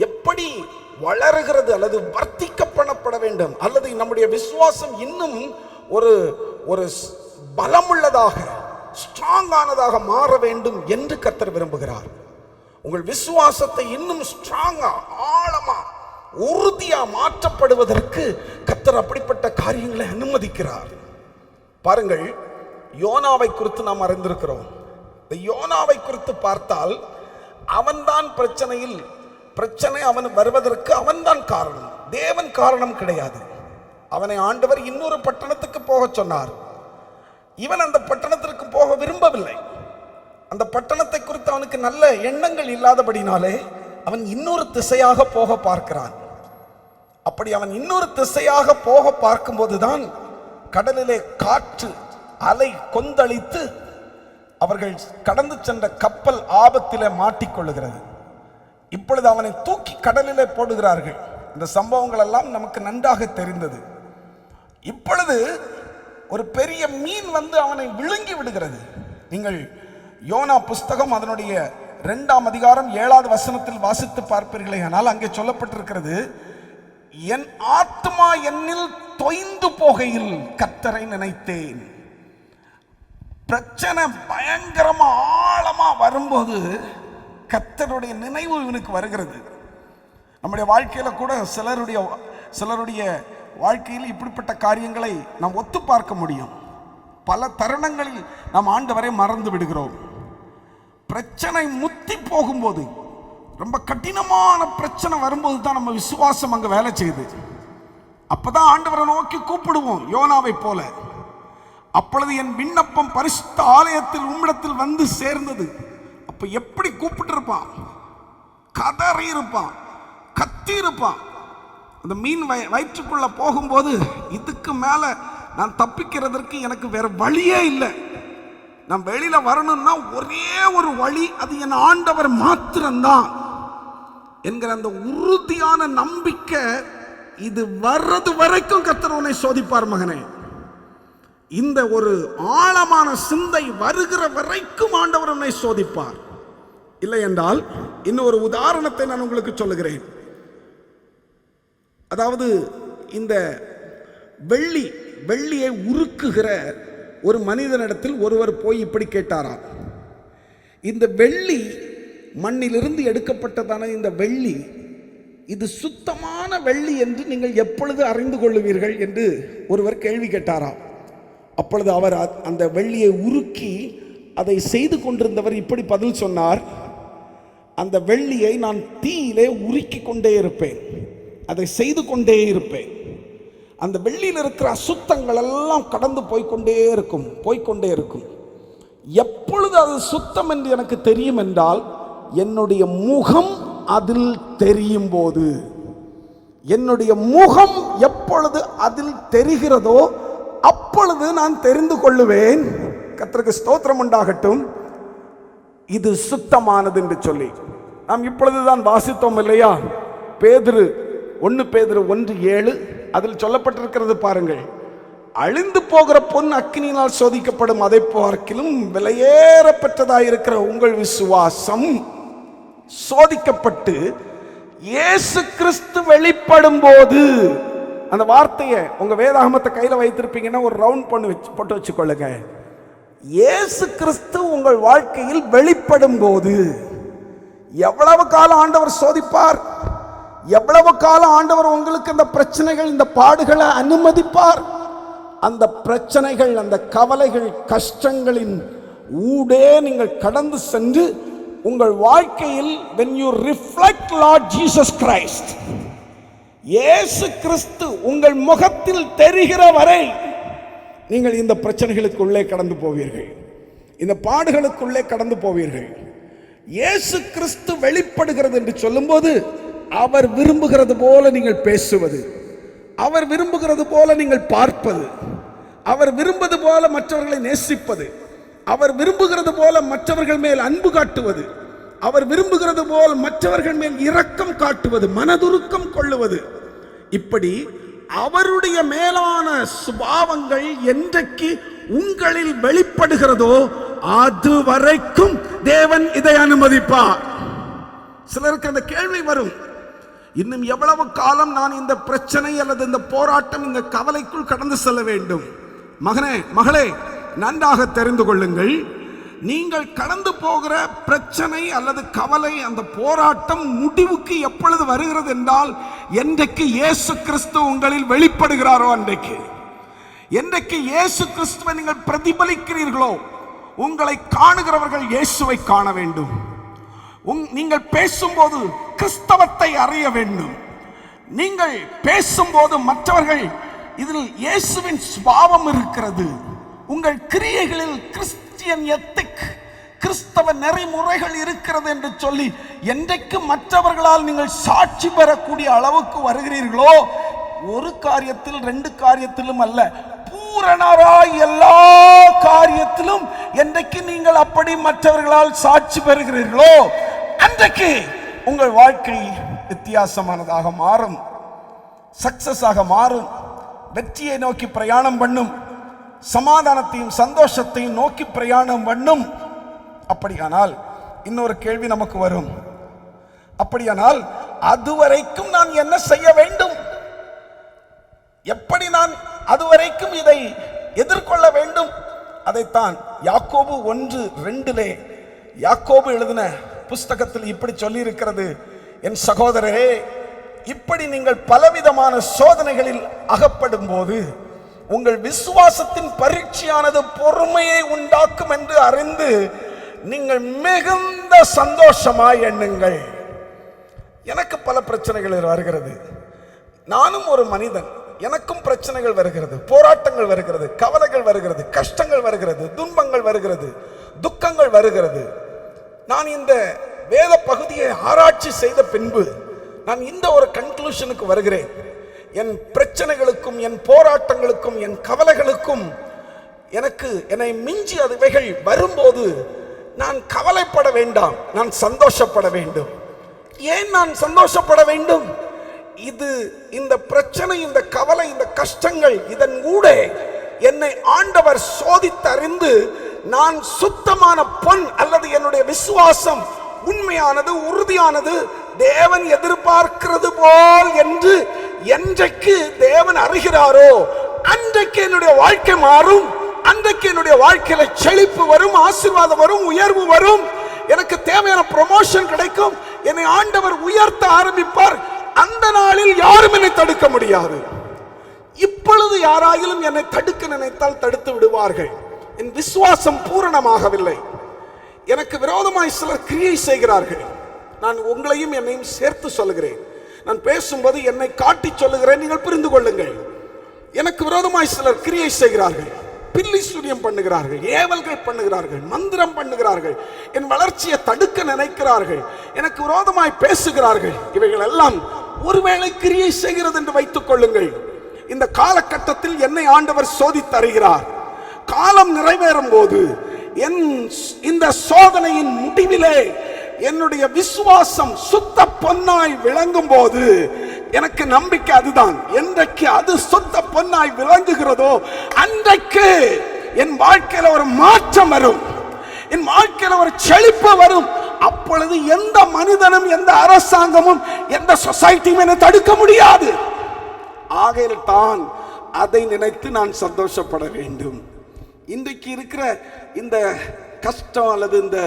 எப்படி வளருகிறது அல்லது வர்த்திக்க உறுதிப்படுத்தப்பட வேண்டும், அல்லது நம்முடைய விசுவாசம் இன்னும் ஒரு ஒரு பலமுள்ளதாக, ஸ்ட்ராங் ஆனதாக மாற வேண்டும் என்று கர்த்தர் விரும்புகிறார். உங்கள் விசுவாசத்தை இன்னும் ஸ்ட்ராங்கா, ஆழமா, உறுதியா மாற்றப்படுவதற்கு கர்த்தர் அப்படிப்பட்ட காரியங்களை அனுமதிக்கிறார். பாருங்கள், யோனாவை குறித்து நாம் அறிந்திருக்கிறோம். இந்த யோனாவை குறித்து பார்த்தால், அவன்தான் பிரச்சனை அவன் வருவதற்கு அவன்தான் காரணம், தேவன் காரணம் கிடையாது. அவனை ஆண்டவர் இன்னொரு பட்டணத்துக்கு போக சொன்னார். இவன் அந்த பட்டணத்திற்கு போக விரும்பவில்லை. அந்த பட்டணத்தை குறித்து அவனுக்கு நல்ல எண்ணங்கள் இல்லாதபடினாலே அவன் இன்னொரு திசையாக போக பார்க்கிறான். அப்படி அவன் இன்னொரு திசையாக போக பார்க்கும்போதுதான் கடலிலே காற்று அலை கொந்தளித்து அவர்கள் கடந்து சென்ற கப்பல் ஆபத்திலே மாட்டிக்கொள்ளுகிறது. இப்பொழுது அவனை தூக்கி கடலிலே போடுகிறார்கள். இந்த சம்பவங்கள் எல்லாம் நமக்கு நன்றாக தெரிந்தது. இப்பொழுது ஒரு பெரிய மீன் வந்து அவனை விழுங்கி விடுகிறது. நீங்கள் யோனா புஸ்தகம் அதனுடைய 2ஆம் அதிகாரம் 7வது வசனத்தில் வாசித்து பார்ப்பீர்களே ஆனால் அங்கே சொல்லப்பட்டிருக்கிறது, என் ஆத்மா என்னில் தொய்ந்து போகையில் கர்த்தரை நினைத்தேன். பிரச்சனை பயங்கரமா ஆழமா வரும்போது கர்த்தருடைய நினைவு இவனுக்கு வருகிறது. நம்முடைய வாழ்க்கையில கூட சிலருடைய வாழ்க்கையில் இப்படிப்பட்ட காரியங்களை நாம் ஒத்து பார்க்க முடியும். பல தருணங்களில் நாம் ஆண்டவரை மறந்து விடுகிறோம். பிரச்சனை முத்தி போகும்போது, ரொம்ப கடினமான பிரச்சனை வரும்போது தான் நம்ம விசுவாசம் அங்க வேலை செய்யுது. அப்பதான் ஆண்டவரை நோக்கி கூப்பிடுவோம், யோனாவை போல. அப்பொழுது என் விண்ணப்பம் பரிசுத்த ஆலயத்தில் உம்மிடத்தில் வந்து சேர்ந்தது. அப்ப எப்படி கூப்பிட்டு இருப்பான், கதறி இருப்பான், கத்தி இருப்பான். அந்த மீன் வயிற்றுக்குள்ள போகும்போது, இதுக்கு மேல நான் தப்பிக்கிறதற்கு எனக்கு வேற வழியே இல்லை, நான் வெளியில வரணும்னா ஒரே ஒரு வழி, அது என் ஆண்டவர் மாத்திரம்தான் என்கிற அந்த உறுதியான நம்பிக்கை, இது வர்றது வரைக்கும் கர்த்தர் உன்னை சோதிப்பார் மகனே. இந்த ஒரு ஆழமான சிந்தை வருகிற வரைக்கும் ஆண்டவர் உன்னை சோதிப்பார். இல்லை என்றால், இன்னொரு உதாரணத்தை நான் உங்களுக்கு சொல்லுகிறேன். அதாவது இந்த வெள்ளியை உருக்குகிற ஒரு மனிதனிடத்தில் ஒருவர் போய் இப்படி கேட்டாராம், இந்த வெள்ளி மண்ணிலிருந்து எடுக்கப்பட்டதான இந்த வெள்ளி, இது சுத்தமான வெள்ளி என்று நீங்கள் எப்பொழுது அறிந்து கொள்ளுவீர்கள் என்று ஒருவர் கேள்வி கேட்டாராம். அப்பொழுது அவர் அந்த வெள்ளியை உருக்கி அதை செய்து கொண்டிருந்தவர் இப்படி பதில் சொன்னார், அந்த வெள்ளியை நான் தீயிலே உருக்கி கொண்டே இருப்பேன், அதை செய்து கொண்டே இருப்பேன். அந்த வெள்ளியில் இருக்கிற அசுத்தங்கள் எல்லாம் கடந்து போய்கொண்டே இருக்கும். எப்பொழுது அது சுத்தம் என்று எனக்கு தெரியும் என்றால், என்னுடைய முகம் அதில் தெரியும் போது. என்னுடைய முகம் எப்பொழுது அதில் தெரிகிறதோ அப்பொழுது நான் தெரிந்து கொள்ளுவேன், கர்த்தருக்கு ஸ்தோத்திரம் உண்டாகட்டும், இது சுத்தமானது என்று சொல்லி. நாம் இப்பொழுதுதான் வாசித்தோம் இல்லையா, 1 பேதுரு 1:7 அதில் சொல்லப்பட்டிருக்கிறது பாருங்கள், அழிந்து போகிற பொன் அக்கினியினால் சோதிக்கப்படும், அதை பார்க்கிலும் விலையேறப்பட்டதாயிருக்கிற உங்கள் விசுவாசம் சோதிக்கப்பட்டு இயேசு கிறிஸ்து வெளிப்படும் போது. அந்த வார்த்தையை உங்க வேதாகமத்தை கையில வைத்திருப்பீங்கன்னா ஒரு ரவுண்ட் போட்டு வச்சுக்கொள்ளுங்க. இயேசு கிறிஸ்து உங்கள் வாழ்க்கையில் வெளிப்படும் போது எவ்வளவு காலம் ஆண்டவர் சோதிப்பார், எவ்வளவு காலம் ஆண்டவர் உங்களுக்கு அந்த பிரச்சனைகள், இந்த பாடுகளை அனுமதிப்பார். அந்த பிரச்சனைகள், அந்த கவலைகள், கஷ்டங்களின் ஊடே நீங்கள் கடந்து சென்று உங்கள் வாழ்க்கையில் when you reflect Lord Jesus Christ, இயேசு கிறிஸ்து உங்கள் முகத்தில் தெரிகிற வரை நீங்கள் இந்த பிரச்சனைகளுக்குள்ளே கடந்து போவீர்கள், இந்த பாடுகளுக்குள்ளே கடந்து போவீர்கள். இயேசு கிறிஸ்து வெளிப்படுகிறது என்று சொல்லும்போது, அவர் விரும்புகிறது போல நீங்கள் பேசுவது, அவர் விரும்புகிறது போல நீங்கள் பார்ப்பது, அவர் விரும்புவது போல மற்றவர்களை நேசிப்பது, அவர் விரும்புகிறது போல மற்றவர்கள் மேல் அன்பு காட்டுவது, அவர் விரும்புகிறது போல் மற்றவர்கள் மேல் இரக்கம் காட்டுவது, மனதுருக்கம் கொள்ளுவது, இப்படி அவருடைய மேலான சுபாவங்கள் என்றைக்கு உங்களில் வெளிப்படுகிறதோ அது வரைக்கும் தேவன் இதை அனுமதிப்பார். சிலருக்கு அந்த கேள்வி வரும், இன்னும் எவ்வளவு காலம் நான் இந்த பிரச்சனை அல்லது இந்த போராட்டம், இந்த கவலைக்குள் கடந்து செல்ல வேண்டும்? மகனே, மகளே, நன்றாக தெரிந்து கொள்ளுங்கள். நீங்கள் கடந்து போகிற பிரச்சனை அல்லது கவலை, அந்த போராட்டம் முடிவுக்கு எப்பொழுது வருகிறது என்றால், என்றைக்கு இயேசு கிறிஸ்து உங்களில் வெளிப்படுகிறாரோ அன்றைக்கு. என்றைக்கு இயேசு கிறிஸ்துவை நீங்கள் பிரதிபலிக்கிறீர்களோ, உங்களை காணுகிறவர்கள் இயேசுவை காண வேண்டும். நீங்கள் பேசும்போது கிறிஸ்தவத்தை அறிய வேண்டும். நீங்கள் பேசும்போது மற்றவர்கள் இதில் இயேசுவின் சுபாவம் இருக்கிறது, உங்கள் கிரியைகளில் கிறிஸ்டியன் எத்திக், கிறிஸ்தவ நெறிமுறைகள் இருக்கிறது என்று சொல்லி என்றைக்கு மற்றவர்களால் நீங்கள் சாட்சி பெறக்கூடிய அளவுக்கு வருகிறீர்களோ, ஒரு காரியத்தில் ரெண்டு காரியத்திலும் அல்ல, பூரணராய் எல்லா காரியத்திலும் என்றைக்கு நீங்கள் அப்படி மற்றவர்களால் சாட்சி பெறுகிறீர்களோ, அன்றைக்கு உங்கள் வாழ்க்கை வித்தியாசமானதாக மாறும், சக்சஸ் ஆக மாறும், வெற்றியை நோக்கி பிரயாணம் பண்ணும், சமாதானத்தையும் சந்தோஷத்தையும் நோக்கி பிரயாணம் பண்ணும். அப்படியானால் இன்னொரு கேள்வி நமக்கு வரும், அப்படியானால் அதுவரைக்கும் நான் என்ன செய்ய வேண்டும்? எப்படி நான் அதுவரைக்கும் இதை எதிர்கொள்ள வேண்டும்? அதைத்தான் யாக்கோபு 1:2 யாக்கோபு எழுதின புஸ்தகத்தில் இப்படி சொல்லி இருக்கிறது, என் சகோதரரே, இப்படி நீங்கள் பலவிதமான சோதனைகளில் அகப்படும் போது உங்கள் விசுவாசத்தின் பரீட்சையானது பொறுமையை உண்டாக்கும் என்று அறிந்து நீங்கள் மிகுந்த சந்தோஷமாய் எண்ணுங்கள். எனக்கு பல பிரச்சனைகள் வருகிறது, நானும் ஒரு மனிதன், எனக்கும் பிரச்சனைகள் வருகிறது, போராட்டங்கள் வருகிறது, கவலைகள் வருகிறது, கஷ்டங்கள் வருகிறது, துன்பங்கள் வருகிறது, துக்கங்கள் வருகிறது. நான் இந்த வேத பகுதியை ஆராய்ச்சி செய்த பின்பு நான் இந்த ஒரு கன்க்ளூஷனுக்கு வருகிறேன். என் பிரச்சனைகளுக்கும், என் போராட்டங்களுக்கும், என் கவலைகளுக்கும் என்னை மிஞ்சி அதுவைகள் வரும்போது நான் கவலைப்பட வேண்டாம், நான் சந்தோஷப்பட வேண்டும். ஏன் நான் சந்தோஷப்பட வேண்டும்? இந்த பிரச்சனை, இந்த கவலை, இந்த கஷ்டங்கள், இதன் கூட என்னை ஆண்டவர் சோதித்தறிந்து நான் சுத்தமான பொன் அல்லது என்னுடைய விசுவாசம் உண்மையானது, உறுதியானது, தேவன் எதிர்பார்க்கிறது போல் என்று என்றைக்கு தேவன் அறிகிறாரோ அன்றைக்கு என்னுடைய வாழ்க்கை மாறும். அன்றைக்கு என்னுடைய வாழ்க்கையில செழிப்பு வரும், ஆசீர்வாதம் வரும், உயர்வு வரும், எனக்கு தேவையான ப்ரமோஷன் கிடைக்கும், என்னை ஆண்டவர் உயர்த்த ஆரம்பிப்பார். அந்த நாளில் யாரும் என்னை தடுக்க முடியாது. இப்பொழுது யாராயிலும் என்னை தடுக்க நினைத்தால் தடுத்து விடுவார்கள். என் விசுவாசம் பூரணமாகவில்லை, எனக்கு விரோதமாய் சிலர் கிரியை செய்கிறார்கள். நான் உங்களையும் என்னையும் சேர்த்து சொல்லுகிறேன். நான் பேசும்போது என்னை காட்டி சொல்லுகிறேன், நீங்கள் புரிந்து கொள்ளுங்கள். எனக்கு விரோதமாய் சிலர் கிரியை செய்கிறார்கள், பில்லி சூனியம் பண்ணுகிறார்கள், ஏவல்கள் பண்ணுகிறார்கள், மந்திரம் பண்ணுகிறார்கள், என் வளர்ச்சியை தடுக்க நினைக்கிறார்கள், எனக்கு விரோதமாய் பேசுகிறார்கள். இவைகள் எல்லாம் ஒருவேளை கிரியை செய்கிறது என்று வைத்துக் கொள்ளுங்கள். இந்த காலகட்டத்தில் என்னை ஆண்டவர் சோதித்தருகிறார். காலம் நிறைவேறும் போது இந்த சோதனையின் முடிவிலே என்னுடைய விசுவாசம் சுத்த பொன்னாய் விளங்கும் போது எனக்கு நம்பிக்கை அதுதான். என்றைக்கு அது சுத்த பொன்னாய் விளங்குகிறதோ அன்றைக்கு என் வாழ்க்கையில ஒரு மாற்றம் வரும், என் வாழ்க்கையில ஒரு செழிப்பு வரும். அப்பொழுது எந்த மனிதனும், எந்த அரசாங்கமும், எந்த சொசைட்டியும் என்னை தடுக்க முடியாது. ஆகையில் தான் அதை நினைத்து நான் சந்தோஷப்பட வேண்டும். இன்றைக்கு இருக்கிற இந்த கஷ்டம் அல்லது இந்த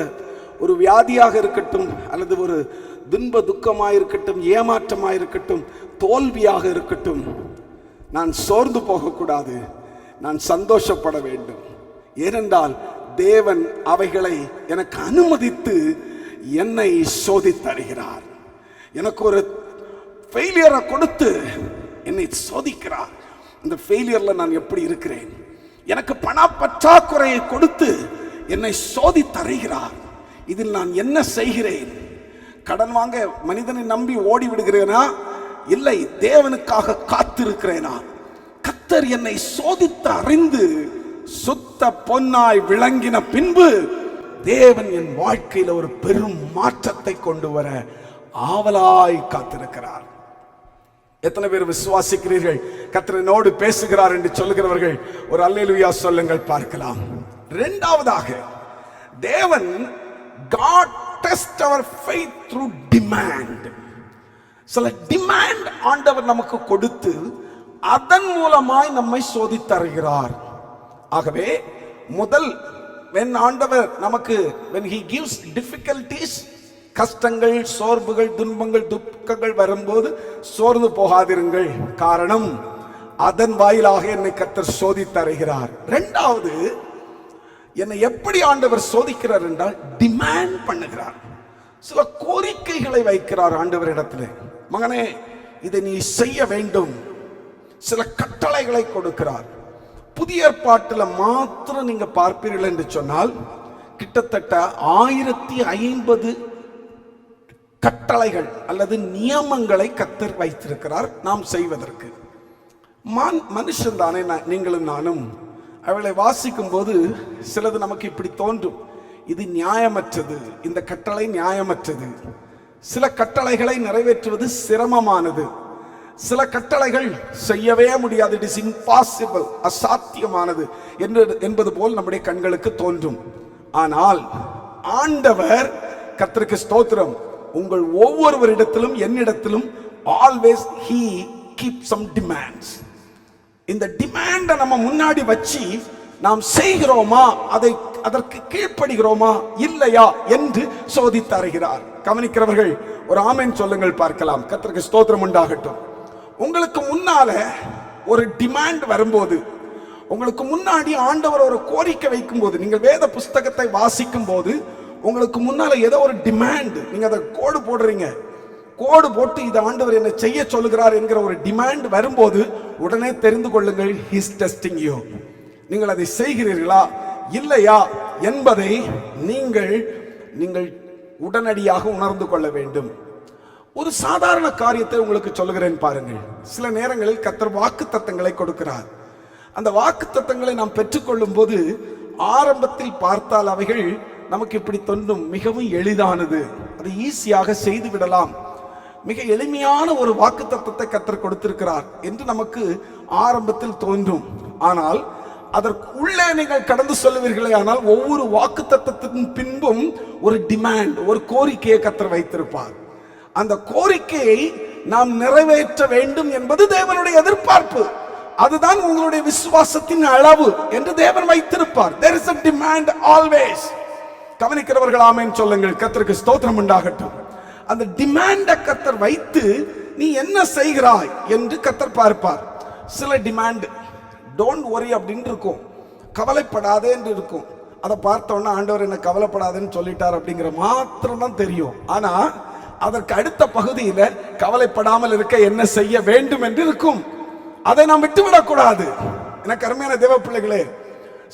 ஒரு வியாதியாக இருக்கட்டும், அல்லது ஒரு துன்ப துக்கமாக இருக்கட்டும், ஏமாற்றமாக இருக்கட்டும், தோல்வியாக இருக்கட்டும், நான் சோர்ந்து போகக்கூடாது, நான் சந்தோஷப்பட வேண்டும். ஏனென்றால் தேவன் அவைகளை எனக்கு அனுமதித்து என்னை சோதித்தருகிறார். எனக்கு ஒரு ஃபெயிலியரை கொடுத்து என்னை சோதிக்கிறார். இந்த ஃபெயிலியர்ல நான் எப்படி இருக்கிறேன்? எனக்கு பண பற்றாக்குறையை கொடுத்து என்னை சோதித்தருகிறார். இதில் நான் என்ன செய்கிறேன்? கடன் வாங்க மனிதனை நம்பி ஓடி விடுகிறேனா? இல்லை, தேவனுக்காக காத்திருக்கிறேனா? கர்த்தர் என்னை சோதித்து அறிந்து சுத்த பொன்னாய் விளங்கின பின்பு தேவன் என் வாழ்க்கையில் ஒரு பெரும் மாற்றத்தை கொண்டு வர ஆவலாய் காத்திருக்கிறார். எத்தனை பேர் விசுவாசிக்கிறீர்கள் கர்த்தர் என்னோடு பேசுகிறார் என்று சொல்லுகிறவர்கள் ஒரு அல்லேலூயா சொல்லுங்கள் பார்க்கலாம். இரண்டாவதாக, தேவன் God test our faith through demand. சில டிமாண்ட் ஆண்டவர் நமக்கு கொடுத்து அதன் மூலமாய் நம்மை சோதித்தருகிறார். ஆகவே முதல் ஆண்டவர் நமக்கு when he gives difficulties, கஷ்டங்கள், சோர்வுகள், துன்பங்கள், துக்கங்கள் வரும்போது சோர்ந்து போகாதிருங்கள். காரணம், அதன் வாயிலாக என்னை கர்த்தர் சோதித்தருகிறார். இரண்டாவது, என்னை எப்படி ஆண்டவர் சோதிக்கிறார் என்றால் டிமாண்ட் பண்ணுகிறார். சில கோரிக்கைகளை வைக்கிறார் ஆண்டவர் இடத்துல. மகனே, இதை நீ செய்ய வேண்டும். சில கட்டளைகளை கொடுக்கிறார். புதிய ஏற்பாட்டில் மாத்திரம் நீங்க பார்ப்பீர்கள் என்று சொன்னால் கிட்டத்தட்ட 1050 கட்டளைகள் அல்லது நியமங்களை கர்த்தர் வைத்திருக்கிறார் நாம் செய்வதற்கு. மனுஷன் தானே நீங்களும் நானும். அவளை வாசிக்கும் போது சிலது நமக்கு இப்படி தோன்றும், இது நியாயமற்றது, இந்த கட்டளை நியாயமற்றது. சில கட்டளைகளை நிறைவேற்றுவது சிரமமானது. சில கட்டளைகள் செய்யவே முடியாது, இட் இஸ் இம்பாசிபிள், அசாத்தியமானது என்பது போல் நம்முடைய கண்களுக்கு தோன்றும். ஆனால் ஆண்டவர், கர்த்தருக்கு ஸ்தோத்திரம், உங்கள் ஒவ்வொருவரிடத்திலும் என்னிடத்திலும் always he keep some demands. இந்த டிமாண்டை நம்ம முன்னாடி வச்சு நாம் செய்கிறோமா, அதற்கு கீழ்ப்படுகிறோமா இல்லையா என்று சோதித்தருகிறார். கவனிக்கிறவர்கள் ஒரு ஆமென் சொல்லுங்கள் பார்க்கலாம். கர்த்தருக்கு ஸ்தோத்திரம் உண்டாகட்டும். உங்களுக்கு முன்னால ஒரு டிமாண்ட் வரும்போது, உங்களுக்கு முன்னாடி ஆண்டவர் ஒரு கோரிக்கை வைக்கும் போது, நீங்கள் வேத புஸ்தகத்தை வாசிக்கும் போது உங்களுக்கு முன்னால ஏதோ ஒரு டிமாண்ட், நீங்க அதை கோடு போடுறீங்க, கோடு போட்டு இது ஆண்டவர் என்ன செய்ய சொல்லுகிறார் என்கிற ஒரு டிமாண்ட் வரும்போது உடனே தெரிந்து கொள்ளுங்கள், he is testing you. நீங்கள் அதை செய்கிறீர்களா இல்லையா என்பதை நீங்கள் உடனடியாக உணர்ந்து கொள்ள வேண்டும். ஒரு சாதாரண காரியத்தை உங்களுக்கு சொல்லுகிறேன் பாருங்கள். சில நேரங்களில் கர்த்தர் வாக்குத்தத்தங்களை கொடுக்கிறார். அந்த வாக்குத்தத்தங்களை நாம் பெற்றுக்கொள்ளும் போது ஆரம்பத்தில் பார்த்தால் அவைகள் நமக்கு இப்படி தோன்றும், மிகவும் எளிதானது, அதை ஈஸியாக செய்து விடலாம், மிக எளிமையான ஒரு வாக்குத்தத்தத்தை கர்த்தர் கொடுத்திருக்கிறார் என்று நமக்கு ஆரம்பத்தில் தோன்றும். ஆனால் அதற்கு உள்ளே நீங்கள் கடந்து சொல்லுவீர்களே, ஆனால் ஒவ்வொரு வாக்குத்தத்தத்தின் பின்பும் ஒரு டிமாண்ட், ஒரு கோரிக்கையை கர்த்தர் வைத்திருப்பார். அந்த கோரிக்கையை நாம் நிறைவேற்ற வேண்டும் என்பது தேவனுடைய எதிர்பார்ப்பு. அதுதான் உங்களுடைய விசுவாசத்தின் அளவு என்று தேவன் வைத்திருப்பார். There is a demand always. கவனிக்கிறவர்கள் ஆமென் சொல்லுங்கள். கர்த்தருக்கு ஸ்தோத்திரம் உண்டாகட்டும். அந்த டிமாண்டை கர்த்தர் வைத்து நீ என்ன செய்கிறாய் என்று கர்த்தர் பார்ப்பார். சில டிமாண்ட் டோன்ட் வரி அப்படின்னு இருக்கும், கவலைப்படாதே என்று இருக்கும். அதை பார்த்தோன்னா ஆண்டவர் என்ன கவலைப்படாதேன்னு சொல்லிட்டார் அப்படிங்கிற மாத்திரம் தான் தெரியும். ஆனா அதற்கு அடுத்த பகுதியில கவலைப்படாமல் இருக்க என்ன செய்ய வேண்டும் என்று இருக்கும். அதை நாம் விட்டுவிடக் கூடாது. எனக்கு அருமையான தேவ பிள்ளைகளே,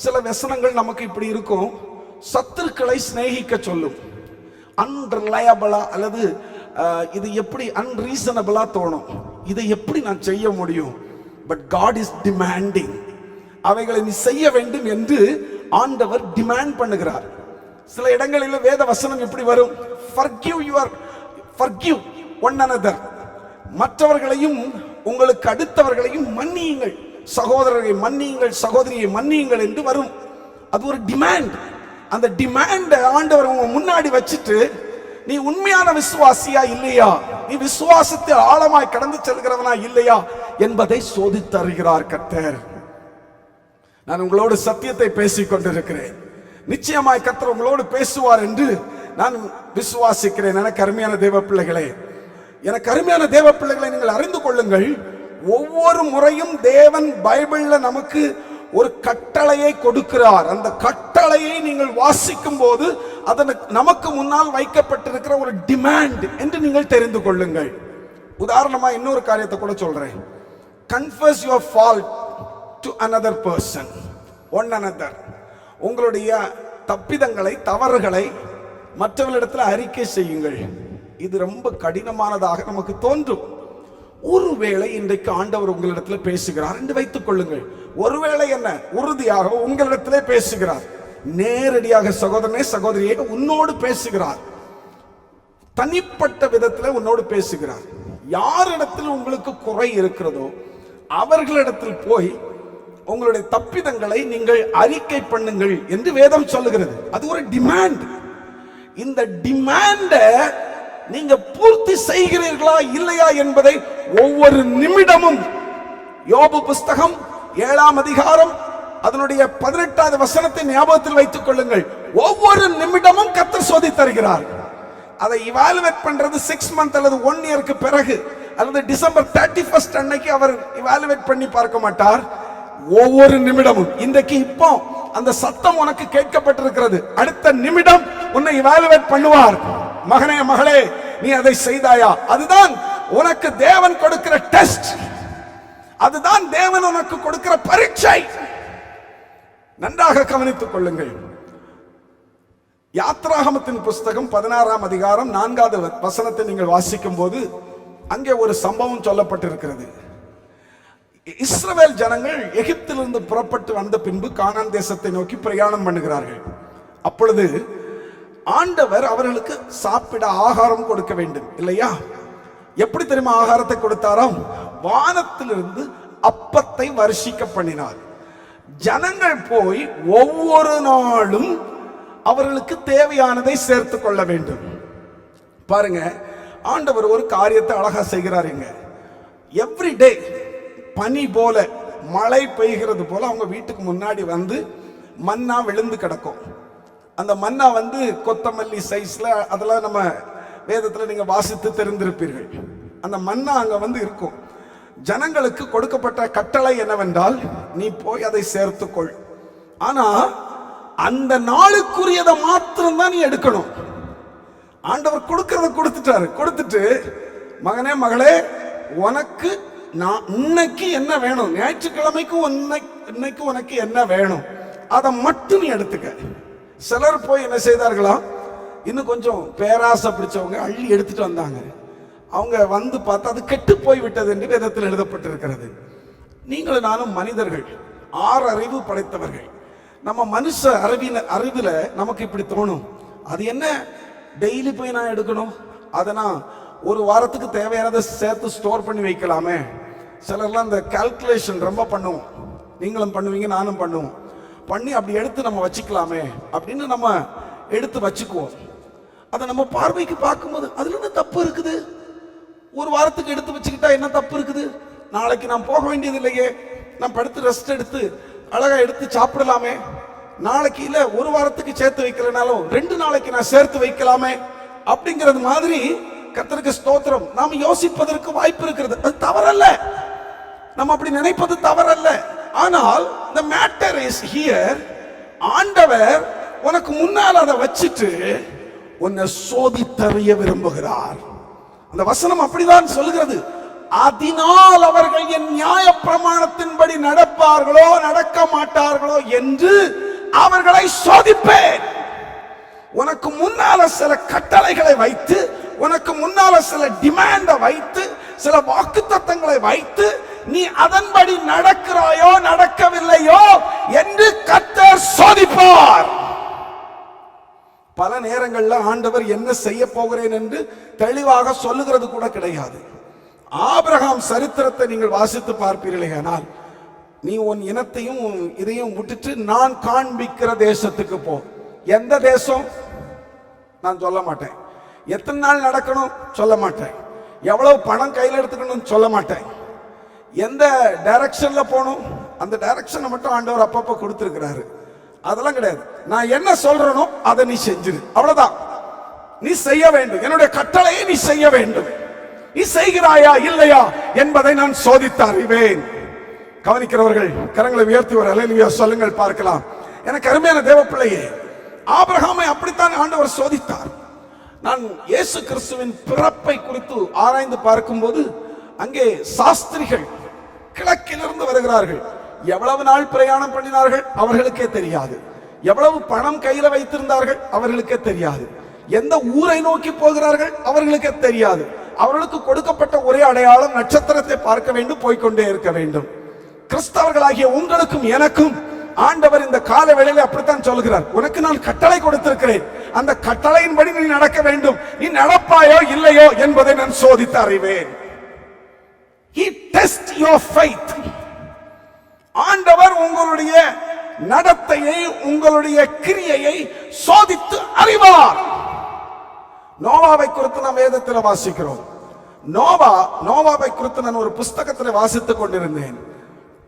சில வசனங்கள் நமக்கு இப்படி இருக்கும், சத்துருக்களை சிநேகிக்க சொல்லும். அன்ரிலையபிளா அல்லது இது எப்படி அன்ரீசனபிளா தோணும், இதை எப்படி நான் செய்ய முடியும், பட் காட் இஸ் டிமாண்டிங், அவைகளை நீ செய்ய வேண்டும் என்று ஆண்டவர் டிமாண்ட் பண்ணுகிறார். சில இடங்களில் வேத வசனம் இப்படி வரும், forgive one another, மற்றவர்களையும் உங்களுக்கு அடுத்தவர்களையும் மன்னியுங்கள், சகோதரரை மன்னியுங்கள், சகோதரியை மன்னியுங்கள் என்று வரும். அது ஒரு டிமாண்ட். அந்த டிமாண்ட் ஆண்டவர் உங்க முன்னாடி வச்சுட்டு, நீ உண்மையான விசுவாசியா இல்லையா, நீ விசுவாசத்தை ஆழமாய் கடந்து செல்கிறவனா இல்லையா என்பதை சோதித்தருகிறார் கர்த்தர். நான் உங்களோடு சத்தியத்தை பேசிக் கொண்டிருக்கிறேன். நிச்சயமாய் கர்த்தர் உங்களோடு பேசுவார் என்று நான் விசுவாசிக்கிறேன். எனக்கு அருமையான தேவ பிள்ளைகளே, நீங்கள் அறிந்து கொள்ளுங்கள், ஒவ்வொரு முறையும் தேவன் பைபிள்ல நமக்கு ஒரு கட்டளையை கொடுக்கிறார். அந்த கட்டளையை நீங்கள் வாசிக்கும் போது அதற்கு நமக்கு முன்னால் வைக்கப்பட்டிருக்கிற ஒரு டிமாண்ட் என்று நீங்கள் தெரிந்து கொள்ளுங்கள். உதாரணமா இன்னொரு காரியத்தை கூட சொல்றேன். confess your fault to another person, one another. உங்களுடைய தப்பிதங்களை, தவறுகளை மற்றவர்களிடத்தில் அறிக்கை செய்யுங்கள். இது ரொம்ப கடினமானதாக நமக்கு தோன்றும். ஒருவேளை இன்றைக்கு ஆண்டவர் உங்களிடத்தில் பேசுகிறார் என்று வைத்துக் கொள்ளுங்கள். ஒருவேளை என்ன, உறுதியாக உங்களிடத்திலே பேசுகிறார், நேரடியாக சகோதரனே சகோதரியே உன்னோடு பேசுகிறார், தனிப்பட்ட விதத்தில் உன்னோடு பேசுகிறார். யாரிடத்தில் உங்களுக்கு குறை இருக்கிறதோ அவர்களிடத்தில் போய் உங்களுடைய தப்பிதங்களை நீங்கள் அறிக்கை பண்ணுங்கள் என்று வேதம் சொல்லுகிறது. அது ஒரு டிமாண்ட். இந்த டிமாண்ட நீங்க பூர்த்தி செய்கிறீர்களா இல்லையா என்பதை ஒவ்வொரு நிமிடமும், யோபு புஸ்தகம் 7ஆம் அதிகாரம் அதனுடைய 18வது வசனத்தை ஞாபகத்தில் வைத்துக் கொள்ளுங்கள். ஒவ்வொரு நிமிடமும் கர்த்தர் சோதித்து தருகிறார். அதை இவாலுவேட் பண்றது 6 மந்த் அல்லது 1 இயருக்கு பிறகு அல்லது டிசம்பர் 31 அன்னைக்கு அவர் இவாலுவேட் பண்ணி பார்க்க மாட்டார். ஒவ்வொரு நிமிடமும், இன்றைக்கு இப்போ அந்த சத்தம் உனக்கு கேட்கப்பட்டிருக்கிறது, அடுத்த நிமிடம் உன்னை இவாலுவேட் பண்ணுவார். மகனே மகளே, நீ அதை செய்தாயா? அதுதான் உனக்கு தேவன் கொடுக்கிற டெஸ்ட், அதுதான் தேவன் உனக்கு கொடுக்கிற பரீட்சை. நன்றாக கவனித்துக் கொள்ளுங்கள். யாத்ராகமத்தின் புஸ்தகம் 16ஆம் அதிகாரம் 4வது வசனத்தை நீங்கள் வாசிக்கும் போது அங்கே ஒரு சம்பவம் சொல்லப்பட்டிருக்கிறது. இஸ்ரவேல் ஜனங்கள் எகிப்திலிருந்து புறப்பட்டு வந்த பின்பு கானான் தேசத்தை நோக்கி பிரயாணம் பண்ணுகிறார்கள். அப்பொழுது ஆண்டவர் அவர்களுக்கு சாப்பிட ஆகாரம் கொடுக்க வேண்டும் இல்லையா? எப்படி தெரியுமா ஆகாரத்தை கொடுத்தாராம்? வானத்திலிருந்து அப்பத்தை வருஷிக்க பண்ணினார். ஜனங்கள் போய் ஒவ்வொரு நாளும் அவர்களுக்கு தேவையானதை சேர்த்து கொள்ள வேண்டும். பாருங்க, ஆண்டவர் ஒரு காரியத்தை அழகா செய்கிறாருங்க. எவ்ரி டே பனி போல, மழை பெய்கிறது போல அவங்க வீட்டுக்கு முன்னாடி வந்து மன்னா விழுந்து கிடக்கும். அந்த மன்னா வந்து கொத்தமல்லி சைஸ்ல, அதெல்லாம் நம்ம வேதத்துல நீங்க வாசித்து தெரிந்திருப்பீர்கள். அந்த மன்னா அங்க வந்து இருக்கும். ஜனங்களுக்கு கொடுக்கப்பட்ட கட்டளை என்னவென்றால், நீ போய் அதை சேர்த்துக்கொள். ஆனா அந்த நாளுக்குரியதை மாத்திரம் தான் நீ எடுக்கணும். ஆண்டவர் கொடுக்கிறத கொடுத்துட்டாரு. கொடுத்துட்டு, மகனே மகளே, உனக்கு நான் இன்னைக்கு என்ன வேணும், ஞாயிற்றுக்கிழமைக்கு இன்னைக்கு உனக்கு என்ன வேணும், அதை மட்டும் நீ எடுத்துக்க. சிலர் போய் என்ன செய்தார்களா, இன்னும் கொஞ்சம் பேராசை பிடிச்சவங்க அள்ளி எடுத்துட்டு வந்தாங்க. அவங்க வந்து பார்த்தா அது கெட்டு போய் விட்டது என்று வேதத்தில் எழுதப்பட்டிருக்கிறது. நீங்களும் நானும் மனிதர்கள், 6 அறிவு படைத்தவர்கள். நம்ம மனுஷ அறிவுல நமக்கு இப்படி தோணும், அது என்ன டெய்லி போய் நான் எடுக்கணும், அதை நான் ஒரு வாரத்துக்கு தேவையானதை சேர்த்து ஸ்டோர் பண்ணி வைக்கலாமே. சிலர்லாம் இந்த கால்குலேஷன் ரொம்ப பண்ணுவோம், நீங்களும் பண்ணுவீங்க, நானும் பண்ணுவோம். பண்ணி அப்படி எடுத்து நம்ம வச்சுக்கலாமே அப்படின்னு நம்ம எடுத்து வச்சுக்குவோம். அதை நம்ம பார்வைக்கு பார்க்கும்போது அதுல என்ன தப்பு இருக்குது? ஒரு வாரத்துக்கு எடுத்து வச்சுக்கிட்டா என்ன தப்பு இருக்குது? நாளைக்கு நான் போக வேண்டியது இல்லையே, நான் படுத்து ரெஸ்ட் எடுத்து அழகா எடுத்து சாப்பிடலாமே. நாளைக்கு இல்ல, ஒரு வாரத்துக்கு சேர்த்து வைக்கலனாலும் 2 நாளைக்கு நான் சேர்த்து வைக்கலாமே அப்படிங்கிறது மாதிரி கர்த்தருக்கு ஸ்தோத்திரம் நாம் யோசிப்பதற்கு வாய்ப்பு இருக்கிறது. அது தவறல்ல, நம்ம அப்படி நினைப்பது தவறல்ல. ஆனால் the matter is here, ஆண்டவர் உனக்கு முன்னால் அதை வச்சிட்டு உன்னை சோதித்தறிய விரும்புகிறார். அந்த வசனம் அப்படிதான் சொல்கிறது. அதனால் அவர்கள் என் நியாய பிரமாணத்தின்படி நடப்பார்களோ நடக்க மாட்டார்களோ என்று அவர்களை சோதிப்பேன். உனக்கு முன்னால சில கட்டளைகளை வைத்து, உனக்கு முன்னால சில டிமாண்ட வைத்து, சில வாக்குத்தத்தங்களை வைத்து, நீ அதன்படி நடக்கிறாயோ நடக்கவில்லையோ என்று கர்த்தர் சோதிப்பார். பல நேரங்கள்ல ஆண்டவர் என்ன செய்ய போகிறேன் என்று தெளிவாக சொல்லுகிறது கூட கிடையாது. ஆபிரகாம் சரித்திரத்தை நீங்கள் வாசித்து பார்ப்பீர்களே, ஆனால் நீ உன் இனத்தையும் இதையும் விட்டுட்டு நான் காண்பிக்கிற தேசத்துக்கு போ. எந்த தேசம் நான் சொல்ல மாட்டேன், எத்தனை நாள் நடக்கணும் சொல்ல மாட்டேன், எவ்வளவு பணம் கையில் எடுத்துக்கணும் சொல்ல மாட்டேன், எந்த டைரக்ஷன்ல போகணும் அந்த டைரக்ஷனை மட்டும் ஆண்டவர் அப்பப்ப கொடுத்திருக்கிறாரு. அதெல்லாம் கிடையாது. நான் என்ன சொல்றேனோ அதை நீ செஞ்சிரு, அவ்வளவுதான். நீ செய்ய வேண்டும், என்னுடைய கட்டளையை நீ செய்ய வேண்டும். நீ செய்கிறாயா இல்லையா என்பதை நான் சோதித்து அறிவேன். கவனிக்கிறவர்கள் கரங்களை உயர்த்தி ஒரு அல்லேலூயா சொல்லுங்கள் பார்க்கலாம். எனக்கு அருமையான தேவ பிள்ளையே, ஆபிரகாமை அப்படித்தான் ஆண்டவர் சோதித்தார். நான் இயேசு கிறிஸ்துவின் பிறப்பை குறித்து ஆராய்ந்து பார்க்கும்போது அங்கே சாஸ்திரிகள் கிழக்கிலிருந்து வருகிறார்கள். எவ்வளவு நாள் பிரயாணம் பண்ணினார்கள் அவர்களுக்கே தெரியாது. எவ்வளவு பணம் கையில வைத்திருந்தார்கள் அவர்களுக்கே தெரியாது. எந்த ஊரை நோக்கி போகிறார்கள் அவர்களுக்கே தெரியாது. அவர்களுக்கு கொடுக்கப்பட்ட ஒரே அடையாளம் நட்சத்திரத்தை பார்க்க வேண்டும், போய்கொண்டே இருக்க வேண்டும். கிறிஸ்தவர்களாகிய உங்களுக்கும் எனக்கும் ஆண்டவர் இந்த கால வேளையில அப்படித்தான் சொல்கிறார். உனக்கு நான் கட்டளை கொடுத்திருக்கிறேன், அந்த கட்டளையின்படி நீ நடக்க வேண்டும். நீ நடப்பாயோ இல்லையோ என்பதை நான் சோதித்து அறிவேன். He tests your faith. ஆண்டவர் உங்களுடைய நடத்தையை, உங்களுடைய கிரியையை சோதித்து அறிவார். நோவாவை குறித்து நாம் வேதத்தில் வாசிக்கிறோம். நோவாவை குறித்து நான் ஒரு புஸ்தகத்தில் வாசித்துக் கொண்டிருந்தேன்.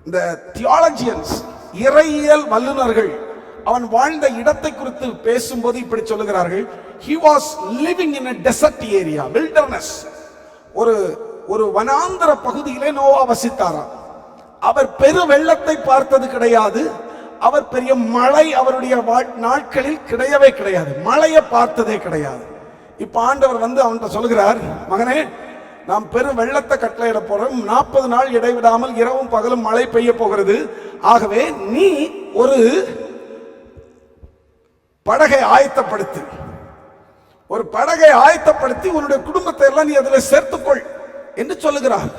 இந்த தியாலஜியன்ஸ், இறையியல் வல்லுநர்கள் அவன் வாழ்ந்த இடத்தை குறித்து பேசும்போது இப்படி சொல்லுகிறார்கள். he was living in a desert area, wilderness. ஒரு வனாந்தர பகுதியிலே நோவா வசித்தாராம். அவர் பெரு வெள்ளத்தை பார்த்தது கிடையாது. அவர் பெரிய மழை அவருடைய நாட்களில் கிடையவே கிடையாது. மழையை பார்த்ததே கிடையாது. இப்ப ஆண்டவர் வந்து அவன்கிட்ட சொல்லுகிறார், மகனே, நாம் பெரும் வெள்ளத்தை கட்டளையிட போறோம். 40 நாள் இடைவிடாமல் இரவும் பகலும் மழை பெய்ய போகிறது. ஆகவே நீ ஒரு படகை ஆயத்தப்படுத்தி, ஒரு படகை ஆயத்தப்படுத்தி உன்னுடைய குடும்பத்தை எல்லாம் நீ அதில் சேர்த்துக்கொள் என்று சொல்லுகிறார்.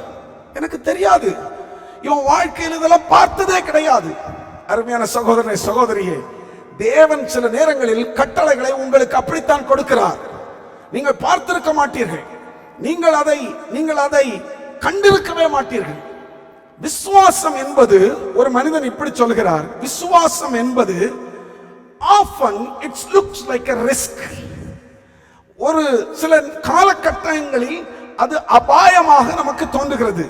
எனக்கு தெரியாது, இவன் வாழ்க்கையில் இதெல்லாம் பார்த்ததே கிடையாது. அருமையான சகோதரனை, சகோதரியே, தேவன் சில நேரங்களில் கட்டளைகளை உங்களுக்கு அப்படித்தான் கொடுக்கிறார். நீங்கள் பார்த்திருக்க மாட்டீர்கள், நீங்கள் அதை கண்டிருக்கவே மாட்டீர்கள். விசுவாசம் என்பது, ஒரு மனிதன் இப்படி சொல்கிறார், விசுவாசம் என்பது often it looks like a risk. ஒரு சில காலகட்டங்களில் அது அபாயமாக நமக்கு தோன்றுகிறது.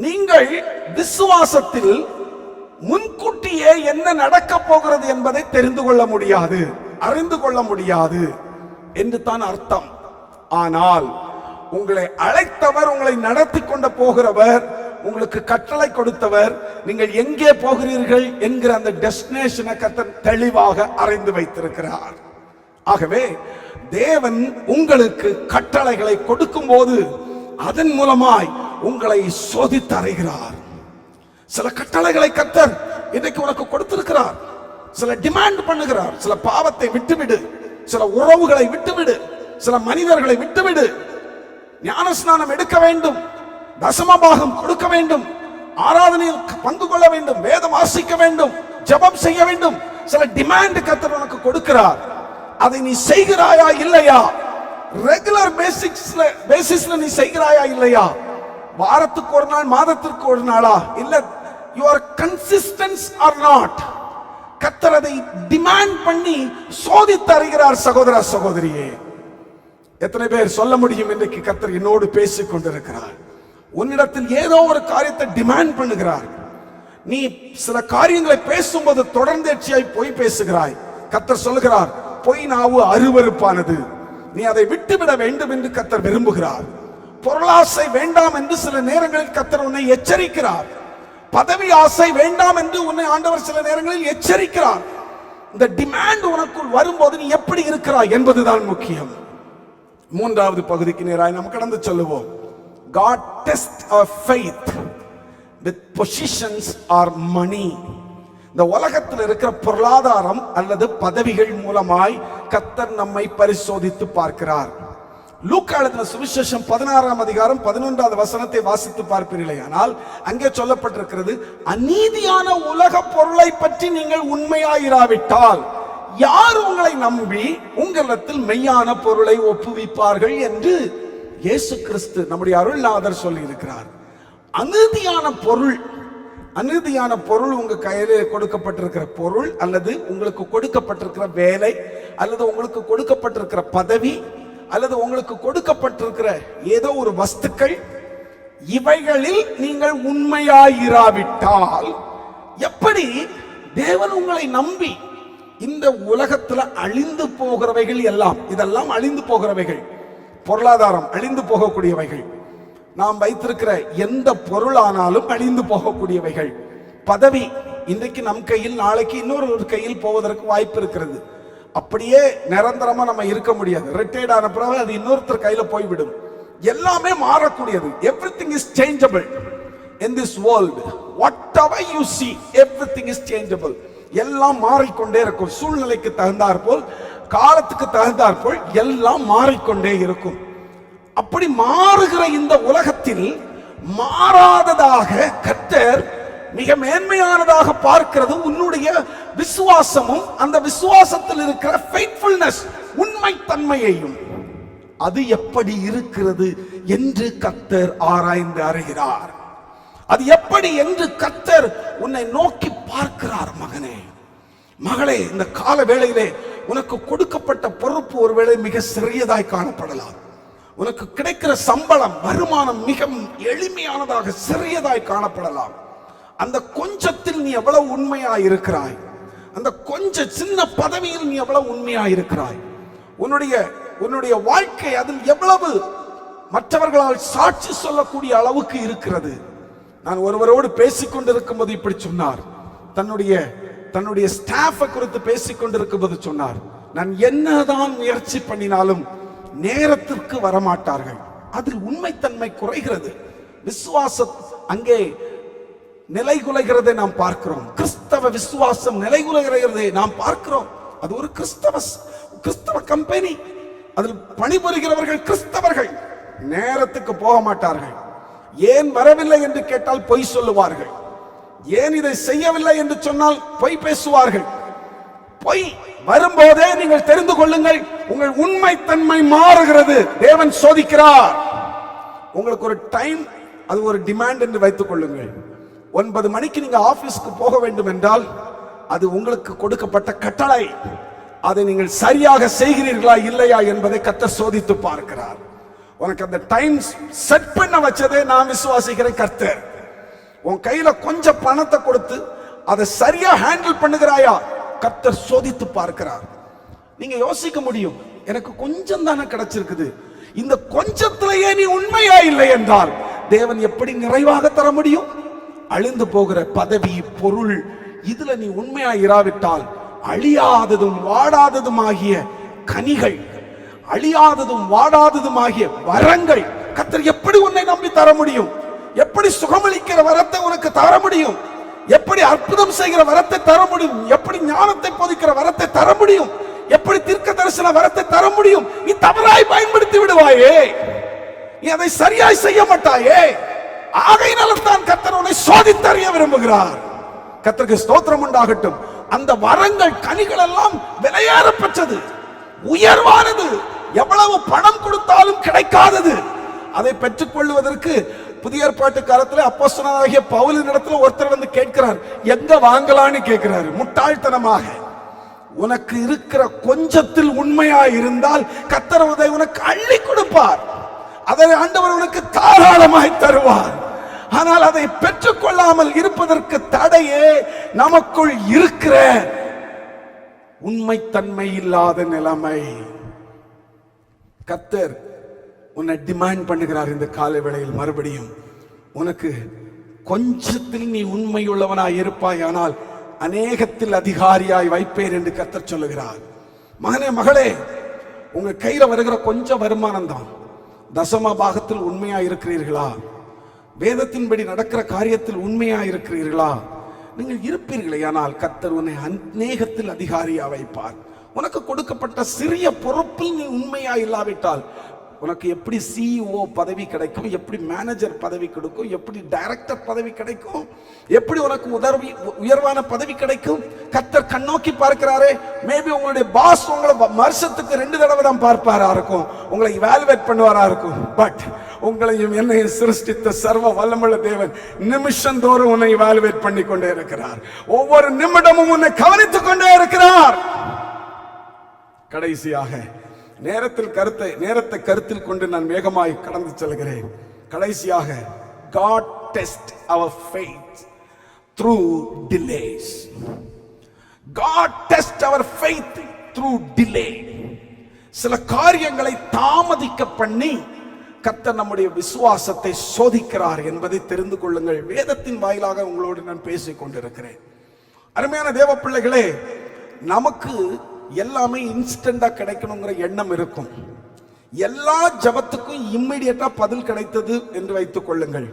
நீங்கள் விசுவாசத்தில் முன்கூட்டியே என்ன நடக்க போகிறது என்பதை தெரிந்து கொள்ள முடியாது, அறிந்து கொள்ள முடியாது என்று தான் அர்த்தம். ஆனால் உங்களை அழைத்தவர், உங்களை நடத்தி கொண்டு போகிறவர், உங்களுக்கு கட்டளை கொடுத்தவர், நீங்கள் எங்கே போகிறீர்கள் என்கிற அந்த டெஸ்டினேஷனை கர்த்தர் தெளிவாக அறிந்து வைத்திருக்கிறார். ஆகவே தேவன் உங்களுக்கு கட்டளைகளை கொடுக்கும் போது அதன் மூலமாய் உங்களை சோதித்து அறிகிறார். சில கட்டளைகளை கர்த்தர் இன்றைக்கு உனக்கு கொடுத்திருக்கிறார். சில டிமாண்ட் பண்ணுகிறார். சில பாவத்தை விட்டுவிடு, சில உறவுகளை விட்டுவிடு, சில மனிதர்களை விட்டுவிடு, ஞானஸ்நானம் எடுக்க வேண்டும், தசமபாகம் கொடுக்க வேண்டும், ஆராதனையில் பங்கு கொள்ள வேண்டும், வேதம் வாசிக்க வேண்டும், ஜெபம் செய்ய வேண்டும். சில டிமாண்ட் கர்த்தர் உனக்கு கொடுக்கிறார். அதை நீ செய்கிறாயா இல்லையா? ரெகுலர் பேசிஸ்ல நீ செய்கிறாயா இல்லையா? வாரத்துக்கு ஒரு நாள், மாதத்திற்கு ஒரு நாளா? இல்ல, you are consistent or not? கர்த்தர் அதை டிமாண்ட் பண்ணி சோதித்து அறிகிறார். சகோதர சகோதரியே, எத்தனை பேர் சொல்ல முடியும் இன்றைக்கு கர்த்தர் என்னோடு பேசிக் கொண்டிருக்கிறார்? உன்னிடத்தில் ஏதோ ஒரு காரியத்தை டிமாண்ட் பண்ணுகிறார். நீ சில காரியங்களை பேசும்போது தொடர்ந்தேர்ச்சியாய் பொய் பேசுகிறாய். கர்த்தர் சொல்லுகிறார், பொய் நாவு அருவருப்பானது, நீ அதை விட்டுவிட வேண்டும் என்று கர்த்தர் விரும்புகிறார். பொருளாசை வேண்டாம் என்று சில நேரங்களில் கர்த்தர் உன்னை எச்சரிக்கிறார். பதவி ஆசை வேண்டாம் என்று உன்னை ஆண்டவர் சில நேரங்களில் எச்சரிக்கிறார். இந்த டிமாண்ட் உனக்குள் வரும்போது நீ எப்படி இருக்கிறாய் என்பதுதான் முக்கியம். மூன்றாவது பகுதிக்கு நேராய் நாம் கடந்து சொல்லுவோம். God tests our faith with positions or money. இந்த உலகத்தில் இருக்கிற பொருளாதாரம் அல்லது பதவிகள் மூலமாய் கர்த்தர் நம்மை பரிசோதித்து பார்க்கிறார். லூக்கா எழுதின சுவிசேஷம் 16ஆம் அதிகாரம் 11வது வசனத்தை வாசித்து பார்ப்பீர்களே, ஆனால் அங்கே சொல்லப்பட்டிருக்கிறது, அநீதியான உலக பொருளை பற்றி நீங்கள் உண்மையாயிராவிட்டால் யார் உங்களை நம்பி உங்களிடத்தில் மெய்யான பொருளை ஒப்புவிப்பார்கள் என்று இயேசு கிறிஸ்து நம்முடைய அருள்நாதர் சொல்லி இருக்கிறார். அநீதியான பொருள் உங்க கையிலே கொடுக்கப்பட்டிருக்கிற பொருள், அல்லது உங்களுக்கு கொடுக்கப்பட்டிருக்கிற வேலை, அல்லது உங்களுக்கு கொடுக்கப்பட்டிருக்கிற பதவி, அல்லது உங்களுக்கு கொடுக்கப்பட்டிருக்கிற ஏதோ ஒரு வஸ்துக்கள், இவைகளில் நீங்கள் உண்மையாயிராவிட்டால் எப்படி தேவன் உங்களை நம்பி இந்த உலகத்துல அழிந்து போகிறவைகள் எல்லாம், இதெல்லாம் அழிந்து போகிறவைகள், பொருளாதாரம் அழிந்து போகக்கூடியவைகள், நாம் வைத்திருக்கிற எந்த பொருளானாலும் அழிந்து போகக்கூடியவைகள், பதவி இன்றைக்கு நம் கையில் நாளைக்கு இன்னொரு கையில் போவதற்கு வாய்ப்பு இருக்கிறது. அப்படியே நிரந்தரமா நம்ம இருக்க முடியாது. ரிட்டையர்ட் ஆன பிறகு அது இன்னொருத்தர் கையில போய்விடும். எல்லாமே மாறக்கூடியது. Everything is changeable in this world. whatever you see, everything is changeable. எல்லாம் மாறிக்கொண்டே இருக்கும். சூழ்நிலைக்கு தகுந்தாற்போல், காலத்துக்கு தகுந்தாற்போல் எல்லாம் மாறிக்கொண்டே இருக்கும். அப்படி மாறுகிற இந்த உலகத்தில் மாறாததாக கர்த்தர் மிக மேன்மையானதாக பார்க்கிறது உன்னுடைய விசுவாசமும், அந்த விசுவாசத்தில் இருக்கிற ஃபெய்த்ஃபுல்னஸ், உண்மை தன்மையையும். அது எப்படி இருக்கிறது என்று கர்த்தர் ஆராய்ந்து அறிகிறார். அது எப்படி என்று கர்த்தர் உன்னை நோக்கி பார்க்கிறார். மகனே, மகளே, இந்த கால வேளையிலே உனக்கு கொடுக்கப்பட்ட பொறுப்பு ஒருவேளை மிக சிறியதாய் காணப்படலாம். உனக்கு கிடைக்கிற சம்பளம், வருமானம் மிக எளிமையானதாக சிறியதாய் காணப்படலாம். அந்த கொஞ்சத்தில் நீ எவ்வளவு உண்மையாய் இருக்கிறாய்? அந்த கொஞ்ச சின்ன பதவியில் நீ எவ்வளவு உண்மையாய் இருக்கிறாய்? உன்னுடைய வாழ்க்கை அதில் எவ்வளவு மற்றவர்களால் சாட்சி சொல்லக்கூடிய அளவுக்கு இருக்கிறது? நான் ஒருவரோடு பேசிக்கொண்டிருக்கும் போது இப்படி சொன்னார். தன்னுடைய ஸ்டாஃபை குறித்து பேசிக்கொண்டிருக்கும் போது சொன்னார், நான் என்னதான் முயற்சி பண்ணினாலும் நேரத்திற்கு வரமாட்டார்கள். அதில் உண்மைத்தன்மை குறைகிறது. விசுவாசம் அங்கே நிலைகுலைகிறதை நாம் பார்க்கிறோம். கிறிஸ்தவ விசுவாசம் நிலைகுலைகிறதை நாம் பார்க்கிறோம். அது ஒரு கிறிஸ்தவ கம்பெனி. அதில் பணிபுரிகிறவர்கள் கிறிஸ்தவர்கள். நேரத்துக்கு போக மாட்டார்கள். ஏன் வரவில்லை என்று கேட்டால் பொய் சொல்லுவார்கள். ஏன் இதை செய்யவில்லை என்று சொன்னால் பொய் பேசுவார்கள். பொய் வரும்போதே நீங்கள் தெரிந்து கொள்ளுங்கள், உங்கள் உண்மைத்தன்மை மாறுகிறது. தேவன் சோதிக்கிறார். உங்களுக்கு ஒரு டைம், அது ஒரு டிமாண்ட் என்று வைத்துக் கொள்ளுங்கள். 9 மணிக்கு நீங்க ஆபீஸ்க்கு போக வேண்டும் என்றால் அது உங்களுக்கு கொடுக்கப்பட்ட கட்டளை. அதை நீங்கள் சரியாக செய்கிறீர்களா இல்லையா என்பதை கர்த்தர் சோதித்து பார்க்கிறார். உனக்கு அந்த டைம் செட் பண்ண வச்சதே நான் விசுவாசிக்கிறேன் கர்த்தர். உன் கையில கொஞ்சம் பணத்தை கொடுத்து அதை சரியா ஹேண்டில் பண்ணுகிறாயா கர்த்தர் சோதித்து பார்க்கிறார். நீங்க யோசிக்க முடியும், எனக்கு கொஞ்சம் தானே கிடைச்சிருக்குது, இந்த கொஞ்சத்திலேயே நீ உண்மையா இல்லை என்றால் தேவன் எப்படி நிறைவாக தர முடியும்? அழிந்து போகிற பதவி, பொருள், இதுல நீ உண்மையா இராவிட்டால் அழியாததும் வாடாததும் ஆகிய கனிகள், அழியாததும் வாடாததும் ஆகிய வரங்கள் கர்த்தர் எப்படி உன்னை நம்பி தர முடியும்? எப்படி சுகமளிக்கிற வரத்தை உனக்கு தர முடியும்? எப்படி அற்புதம் செய்கிற வரத்தை தர முடியும்? எப்படி ஞானத்தை போதிக்கிற வரத்தை தர முடியும்? எப்படி தீர்க்க தரிசன வரத்தை தர முடியும்? நீ தவறாய் பயன்படுத்தி விடுவாயே, நீ அதை சரியாய் செய்ய மாட்டாயே. ஆகையினால தான் கர்த்தர் உன்னை சோதித்தறிய விரும்புகிறார். கர்த்தருக்கு ஸ்தோத்திரம் உண்டாகட்டும். அந்த வரங்கள், கனிகள் எல்லாம் விலையேறப்பட்டது, உயர்வானது, எவ்வளவு பணம் கொடுத்தாலும் கிடைக்காதது. அதை பெற்றுக் கொள்வதற்கு புதிய ஏற்பாட்டு காலத்தில் அப்போஸ்தலனாகிய பவுலின் இடத்துல ஒருத்தர் வந்து கேட்கிறார், எங்க வாங்கலான்னு கேட்கிறார் முட்டாள்தனமாக. உனக்கு இருக்கிற கொஞ்சத்தில் உண்மையா இருந்தால் கர்த்தர் அதை உனக்கு அள்ளி கொடுப்பார். அதை ஆண்டவர் உனக்கு தாராளமாய் தருவார். ஆனால் அதை பெற்றுக் கொள்ளாமல் இருப்பதற்கு தடையே நமக்குள் இருக்கிற உண்மைத்தன்மை இல்லாத நிலைமை. கர்த்தர் உன்னை டிமாண்ட் பண்ணுகிறார் இந்த காலை வேளையில். மறுபடியும் உனக்கு கொஞ்சத்தில் நீ உண்மையுள்ளவனாய் இருப்பாய், ஆனால் அநேகத்தில் அதிகாரியாய் வைப்பேன் என்று கர்த்தர் சொல்லுகிறார். மகனே, மகளே, உங்க கையில வருகிற கொஞ்சம் வருமானம் தான். தசம பாகத்தில் உண்மையா இருக்கிறீர்களா? வேதத்தின்படி நடக்கிற காரியத்தில் உண்மையா இருக்கிறீர்களா? நீங்கள் இருப்பீர்களே, ஆனால் கர்த்தர் உன்னை அநேகத்தில் அதிகாரியா வைப்பார். உனக்கு கொடுக்கப்பட்ட சிறிய பொறுப்பில் நீ உண்மையா இல்லாவிட்டால் உனக்கு எப்படி சிஇஓ பதவி கிடைக்கும், எப்படி மேனேஜர் பதவி கிடைக்கும், எப்படி டைரக்டர் பதவி கிடைக்கும், எப்படி உனக்கு உயர்வான பதவி கிடைக்கும்? கர்த்தர் கண்ணோக்கி பார்க்கிறாரே. மேபி உங்களுடைய பாஸ் உங்களை வருஷத்துக்கு 2 தடவை தான் பார்ப்பாரா இருக்கும், உங்களை இவாலுவேட் பண்ணுவாரா இருக்கும். பட் உங்களையும் என்னையும் சிருஷ்டித்த சர்வ வல்லமுள்ள தேவன் நிமிஷம் தோறும் உன்னை இவாலுவேட் பண்ணி கொண்டே இருக்கிறார். ஒவ்வொரு நிமிடமும் உன்னை கவனித்துக் கொண்டே இருக்கிறார். கடைசியாக நேரத்தை கருத்தில் கொண்டு நான் வேகமாய் கடந்து செல்கிறேன். கடைசியாக, God test our faith through delays. God test our faith through delay. சில காரியங்களை தாமதிக்க பண்ணி கர்த்தர் நம்முடைய விசுவாசத்தை சோதிக்கிறார் என்பதை தெரிந்து கொள்ளுங்கள். வேதத்தின் வாயிலாக உங்களோடு நான் பேசிக் கொண்டிருக்கிறேன். அருமையான தேவ பிள்ளைகளே, நமக்கு எல்லாமே இன்ஸ்டன்டா கிடைக்கணுங்கிற எண்ணம் இருக்கும். எல்லா ஜபத்துக்கும் இம்மிடியட்டா பதில் கிடைத்தது என்று வைத்துக் கொள்ளுங்கள்.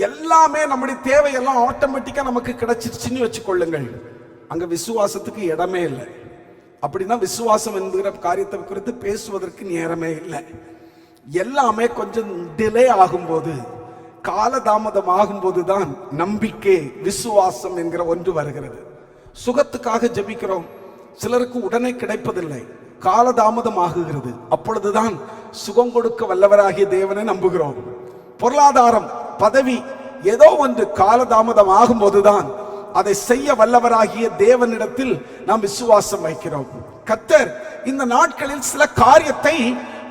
எல்லாமே நம்முடைய தேவையெல்லாம் ஆட்டோமேட்டிக்கா நமக்கு கிடைச்சிருச்சுன்னு வச்சுக்கொள்ளுங்கள். அங்க விசுவாசத்துக்கு இடமே இல்லை. அப்படின்னா விசுவாசம் என்கிற காரியத்தை குறித்து பேசுவதற்கு நேரமே இல்லை. எல்லாமே கொஞ்சம் டிலே ஆகும்போது, காலதாமதம் ஆகும்போது தான் நம்பிக்கை, விசுவாசம் என்கிற ஒன்று வருகிறது. சுகத்துக்காக ஜெபிக்கிறோம், சிலருக்கு உடனே கிடைப்பதில்லை, காலதாமதம் ஆகுகிறது. அப்பொழுதுதான் சுகம் கொடுக்க வல்லவராகிய தேவனை நம்புகிறோம். பொருளாதாரம், பதவி, ஏதோ ஒன்று காலதாமதம் ஆகும்போதுதான் அதை செய்ய வல்லவராகிய தேவனிடத்தில் நாம் விசுவாசம் வைக்கிறோம். கர்த்தர் இந்த நாட்களில் சில காரியத்தை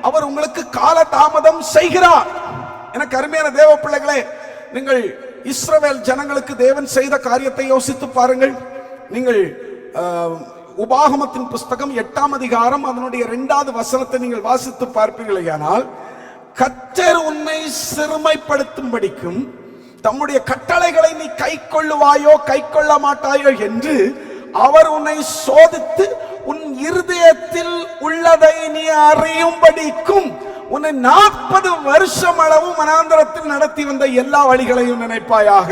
அவர் உங்களுக்கு காலதாமதம் செய்கிறார். எனக்கு அருமையான தேவ பிள்ளைகளே, நீங்கள் இஸ்ரவேல் ஜனங்களுக்கு தேவன் செய்த காரியத்தை யோசித்து பாருங்கள். நீங்கள் உபாகமத்தின் புஸ்தகம் 8ஆம் அதிகாரம் அதனுடைய 2வது வசனத்தை நீங்கள் வாசித்து பார்ப்பீர்களேயானால், கர்த்தர் உன்னை சிறுமைப்படுத்தும்படிக்கும் தம்முடைய கட்டளைகளை நீ கை கொள்ளுவாயோ கை கொள்ள மாட்டாயோ என்று அவர் உன்னை சோதித்து உன் இருதயத்தில் உள்ளதை நீ அறியும்படிக்கும் உன்னை 40 வருஷம் அளவு வனாந்தரத்தில் நடத்தி வந்த எல்லா வழிகளையும் நினைப்பாயாக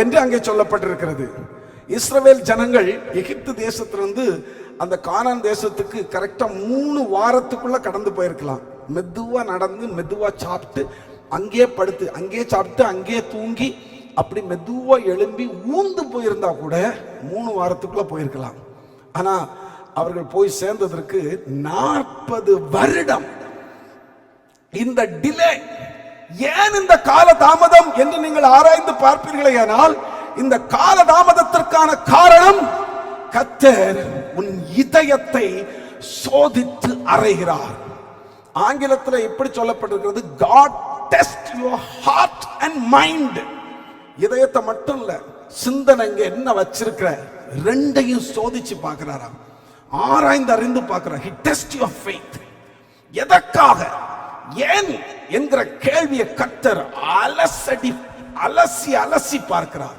என்று அங்கே சொல்லப்பட்டிருக்கிறது. இஸ்ரவேல் ஜனங்கள் எகிப்து தேசத்திலிருந்து அந்த கானான் தேசத்துக்கு கரெக்டா 3 வாரத்துக்குள்ள கடந்து போயிருக்கலாம். மெதுவா நடந்து மெதுவா சாப்பிட்டு அங்கே படுத்து அங்கே சாப்பிட்டு அங்கே தூங்கி அப்படி மெதுவா எழும்பி ஊந்து போயிருந்தா கூட 3 வாரத்துக்குள்ள போயிருக்கலாம். ஆனா அவர்கள் போய் சேர்ந்ததற்கு 40 வருடம். இந்த டிலே, ஏன் இந்த கால தாமதம் என்று நீங்கள் ஆராய்ந்து பார்ப்பீர்களேயானால், இந்த கால தாமதத்திற்கான காரணம் கர்த்தர் உன் இதயத்தை சோதித்து அறைகிறார். ஆங்கிலத்தில் இப்படி சொல்லப்பட்டிருக்கிறது, God test your heart and mind. இதயத்தை மட்டும் இல்ல, சிந்தனைங்க என்ன வச்சிருக்கிற ரெண்டையும் சோதிச்சு பார்க்கிறாராம், ஆராய்ந்து அறிந்து பார்க்கிறார். He test your faith. எதற்காக, ஏன் என்கிற கேள்வியை கர்த்தர் அலசி அலசி பார்க்கிறார்.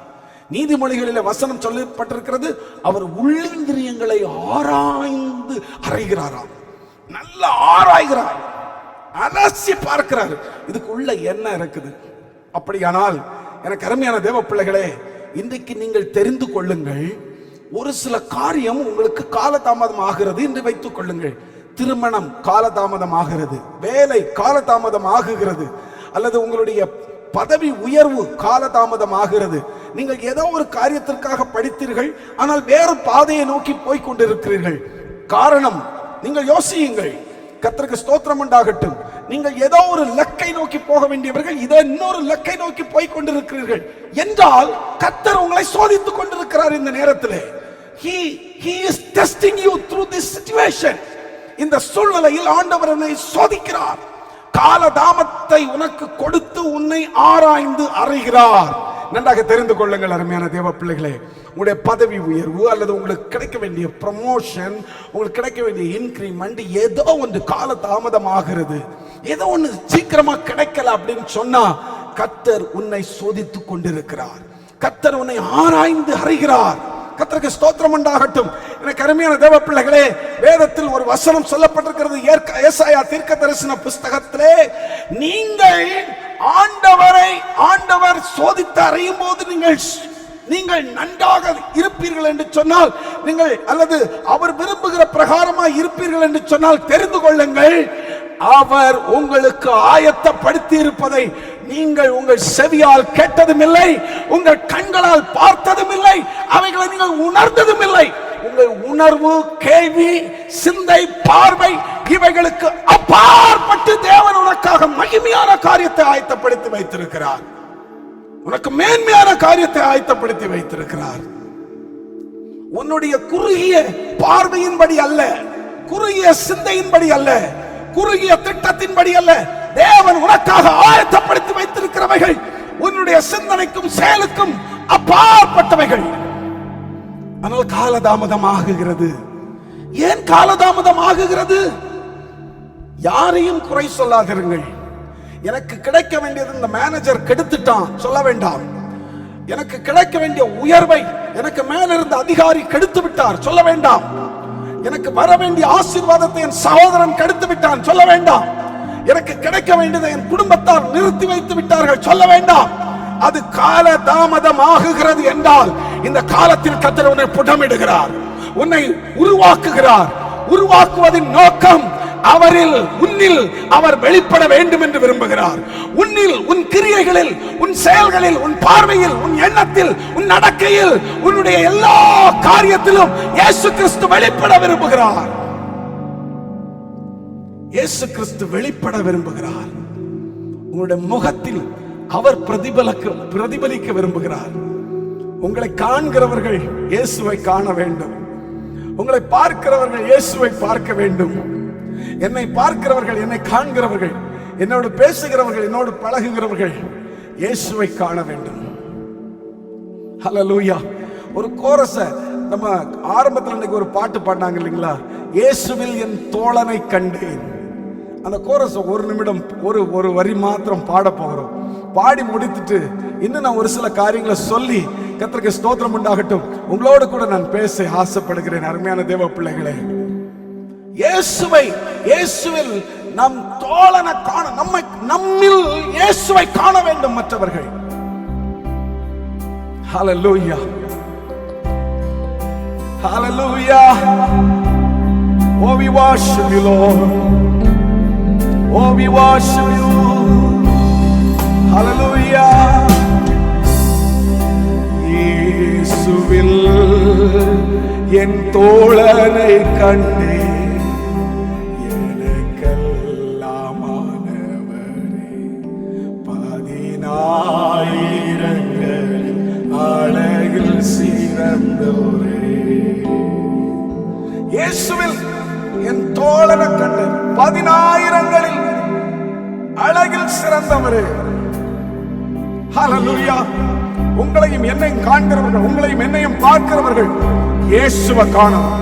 நீதிமொழிகளிலே வசனம் சொல்லப்பட்டிருக்கிறது, அவர் உள்ளிந்திரியங்களை ஆராய்ந்து அறைகிறாராம். நல்ல ஆராய்கிறார், அலசி பார்க்கிறார், இதுக்குள்ள என்ன இருக்குது. அப்படியானால் எனக்கு அருமையான தேவ பிள்ளைகளே, இன்றைக்கு நீங்கள் தெரிந்து கொள்ளுங்கள், ஒரு சில காரியம் உங்களுக்கு காலதாமதம் ஆகிறது என்று வைத்துக் கொள்ளுங்கள். திருமணம் காலதாமதம் ஆகிறது, வேலை காலதாமதம் ஆகுகிறது, அல்லது உங்களுடைய பதவி உயர்வு காலதாமதம் ஆகிறது. நீங்கள் ஏதோ ஒரு காரியத்திற்காக படித்தீர்கள், ஆனால் வேறு பாதையை நோக்கி போய் கொண்டிருக்கிறீர்கள். காரணம், நீங்கள் யோசியுங்கள். கர்த்தருக்கு ஸ்தோத்திரம் உண்டாகட்டும். நீங்கள் ஏதோ ஒரு லக்கை நோக்கி போக வேண்டியவர்கள் இதோ இன்னொரு லக்கை நோக்கி போய் கொண்டிருக்கிறீர்கள் என்றால், கர்த்தர் உங்களை சோதித்துக் கொண்டிருக்கிறார். இந்த நேரத்தில் he is testing you through this situation. இந்த சூழ்நிலையில் ஆண்டவர் என்னை சோதிக்கிறார். காலதாமத்தை உனக்கு கொடுத்து உன்னை ஆராய்ந்து அறைகிறார். நன்றாக தெரிந்து கொள்ளுங்கள் அருமையான தேவ பிள்ளைகளே, உங்களுடைய பதவி உயர்வு அல்லது உங்களுக்கு கிடைக்க வேண்டிய ப்ரமோஷன், உங்களுக்கு கிடைக்க வேண்டிய இன்கிரிமெண்ட் ஏதோ ஒன்று காலதாமதம் ஆகிறது, ஏதோ ஒன்று சீக்கிரமா கிடைக்கல அப்படின்னு சொன்னா, கர்த்தர் உன்னை சோதித்துக் கொண்டிருக்கிறார். கர்த்தர் உன்னை ஆராய்ந்து அறைகிறார். கர்த்தருக்கு ஸ்தோத்திரம் உண்டாகட்டும். எனக்கு அருமையான தேவ பிள்ளைகளே, வேதத்தில் ஒரு வசனம் சொல்லப்பட்டிருக்கிறது, ஏசாயா தீர்க்கதரிசன புஸ்தகத்திலே, நீங்கள் ஆண்டவர் சோதித்து அறியும் போது நீங்கள் நன்றாக இருப்பீர்கள் என்று சொன்னால், நீங்கள் அல்லது அவர் விரும்புகிற பிரகாரமாக இருப்பீர்கள் என்று சொன்னால், தெரிந்து கொள்ளுங்கள், அவர் உங்களுக்கு ஆயத்தப்படுத்தி இருப்பதை நீங்கள் உங்கள் செவியால் கேட்டதும் இல்லை, உங்கள் கண்களால் பார்த்ததும் இல்லை, அவைகளை நீங்கள் உணர்ந்ததும் இல்லை. உங்கள் உணர்வு, கேள்வி, சிந்தை, பார்வை இவைகளுக்கு அப்பாற்பட்டு தேவன் உனக்காக மகிமையான காரியத்தை ஆயத்தப்படுத்தி வைத்திருக்கிறார். உனக்கு மேன்மையான காரியத்தை ஆயத்தப்படுத்தி வைத்திருக்கிறார். உன்னுடைய குறுகிய பார்வையின்படி அல்ல, குறுகிய சிந்தையின்படி அல்ல, குறுகிய திட்டத்தின்படி அல்ல, தேவன் உனக்காக ஆயத்தப்படுத்தி வைத்திருக்கிறவைகள் உன்னுடைய சிந்தனைக்கும் செயலுக்கும் அப்பாற்பட்டவைகள். ஆனால் காலதாமதம் ஆகுகிறது. ஏன் காலதாமதம் ஆகுகிறது? யாரையும் குறை சொல்லாதிருங்கள். எனக்கு கிடைக்க வேண்டியது இந்த மேனேஜர் கெடுத்துட்டான் சொல்ல வேண்டாம். எனக்கு கிடைக்க வேண்டிய உயர்வை எனக்கு மேல இருந்த அதிகாரி கெடுத்து விட்டார் சொல்ல வேண்டாம். எனக்கு வர வேண்டிய ஆசீர்வாதத்தை என் சகோதரன் கெடுத்து விட்டான் சொல்ல வேண்டாம். எனக்கு கிடைக்க வேண்டியதை என் குடும்பத்தார் நிறுத்தி வைத்து விட்டார்கள் சொல்ல வேண்டாம். அது கால தாமதம் ஆகுகிறது என்றால், இந்த காலத்தில் கர்த்தர் உன்னை புடமிடுகிறார், உன்னை உருவாக்குகிறார். உருவாக்குவதின் நோக்கம், அவரில் உன்னில் அவர் வெளிப்பட வேண்டும் என்று விரும்புகிறார். உன்னில், உன் கிரியைகளில், உன் செயல்களில், உன் பார்வையில், உன் எண்ணத்தில், உன் நடக்கையில், உன்னுடைய எல்லா காரியத்திலும் இயேசு கிறிஸ்து வெளிப்பட விரும்புகிறார். இயேசு கிறிஸ்து வெளிப்பட விரும்புகிறார். உங்களுடைய முகத்தில் அவர் பிரதிபலிக்க விரும்புகிறார். உங்களை காண்கிறவர்கள் இயேசுவை காண வேண்டும். உங்களை பார்க்கிறவர்கள் இயேசுவை பார்க்க வேண்டும். என்னை பார்க்கிறவர்கள், என்னை காண்கிறவர்கள், என்னோடு பேசுகிறவர்கள், என்னோடு பழகுகிறவர்கள் இயேசுவை காண வேண்டும். ஹல்லேலூயா. ஒரு கோரஸ நம்ம ஆரம்பத்தில் இன்னைக்கு ஒரு பாட்டு பாடினாங்க இல்லைங்களா, இயேசுவில் என் தோழனை கண்டேன். அந்த கோரஸ ஒரு நிமிடம் ஒரு வரி மாத்திரம் பாட போகிறோம். பாடி முடித்துட்டு இன்னும் நான் ஒரு சில காரியங்களை சொல்லி கர்த்தருக்கு ஸ்தோத்திரம் உண்டாகட்டும் உங்களோடு கூட நான் பேச ஆசைப்படுகிறேன். அருமையான தேவ பிள்ளைகளே, இயேசுவில் நம் தோழனை காண, நம்மில் இயேசுவை காண வேண்டும் மற்றவர்கள். ஹல்லேலூயா, ஹல்லேலூயா. Oh, we worship you, Lord. Oh, we worship you. Hallelujah. இயேசுவில் என் தோழனை கண்டேன், எனக்கெல்லாமானவரே, 10,000 அழகில் சிறந்தோரே. இயேசுவில் என் தோழனை கண்டேன், 10,000 அழகில் சிறந்தவரே. ஹல்லேலூயா. உங்களையும் என்னையும் காண்கிறவர்கள், உங்களையும் என்னையும் பார்க்கிறவர்கள் இயேசுவை காணணும்.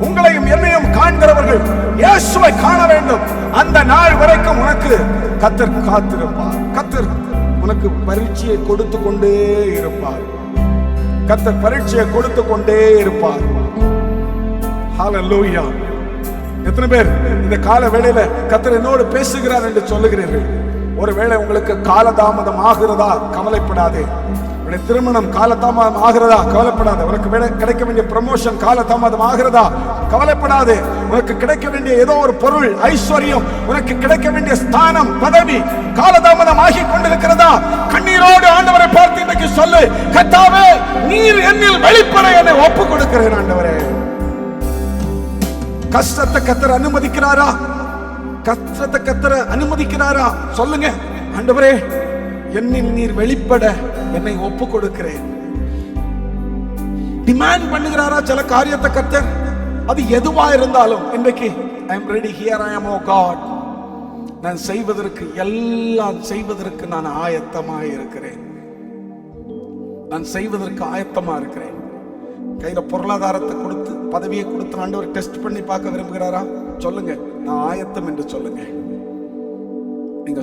உங்களையும் என்னையும் காண்கிறவர்கள் இயேசுவை காண வேண்டும். அந்த நாள் வரைக்கும் உனக்கு கர்த்தர் காத்திருப்பார். கர்த்தர் உனக்கு பரீட்சையை கொடுத்து கொண்டே இருப்பார். கர்த்தர் பரீட்சையை கொடுத்து கொண்டே இருப்பார். ஹல்லேலூயா. எத்தனை பேர் இந்த கால வேளையில கர்த்தர் என்னோடு பேசுகிறார் என்று சொல்லுகிறீர்கள்? ஒருவேளை உங்களுக்கு காலதாமதம் ஆகிறதா, கவலைப்படாதே. உன்னுடைய திருமணம் காலதாமதம் ஆகிறதா, கவலைப்படாதே. உனக்கு கிடைக்க வேண்டிய ப்ரமோஷன் காலதாமதம் ஆகிறதா, கவலைப்படாதே. உனக்கு கிடைக்க வேண்டிய ஏதோ ஒரு பொருள், ஐஸ்வர்யம், உனக்கு கிடைக்க வேண்டிய ஸ்தானம், பதவி காலதாமதம் ஆகி கொண்டிருக்கிறதா, கண்ணீரோடு ஆண்டவரை பார்த்து இன்னைக்கு சொல்லு, கர்த்தாவே நீர் என்னில் வெளிப்பட என்னை ஒப்புக் கொடுக்கிறேன். ஆண்டவரே, கஷ்டத்தை கர்த்தர் அனுமதிக்கிறாரா? கஷ்டத்தை கர்த்தர் அனுமதிக்கிறாரா? சொல்லுங்க, ஆண்டவரே என்னில் நீர் வெளிப்பட என்னை ஒப்பு கொடுக்கிறேன். டிமாண்ட் பண்ணுகிறாரா சில காரியத்தை கர்த்தர்? அது எதுவா இருந்தாலும் இன்றைக்கு I am ready, here I am, oh God. நான் செய்வதற்கு, எல்லாம் செய்வதற்கு நான் ஆயத்தமாக இருக்கிறேன். நான் செய்வதற்கு ஆயத்தமா இருக்கிறேன். கையில பொருளாதாரத்தை கொடுத்து, பதவியை கொடுத்து ஆண்டவர் டெஸ்ட் பண்ணி பார்க்க விரும்புகிறாரா? சொல்லுங்க, நான் ஆயத்தம் என்று சொல்லுங்க. நீங்க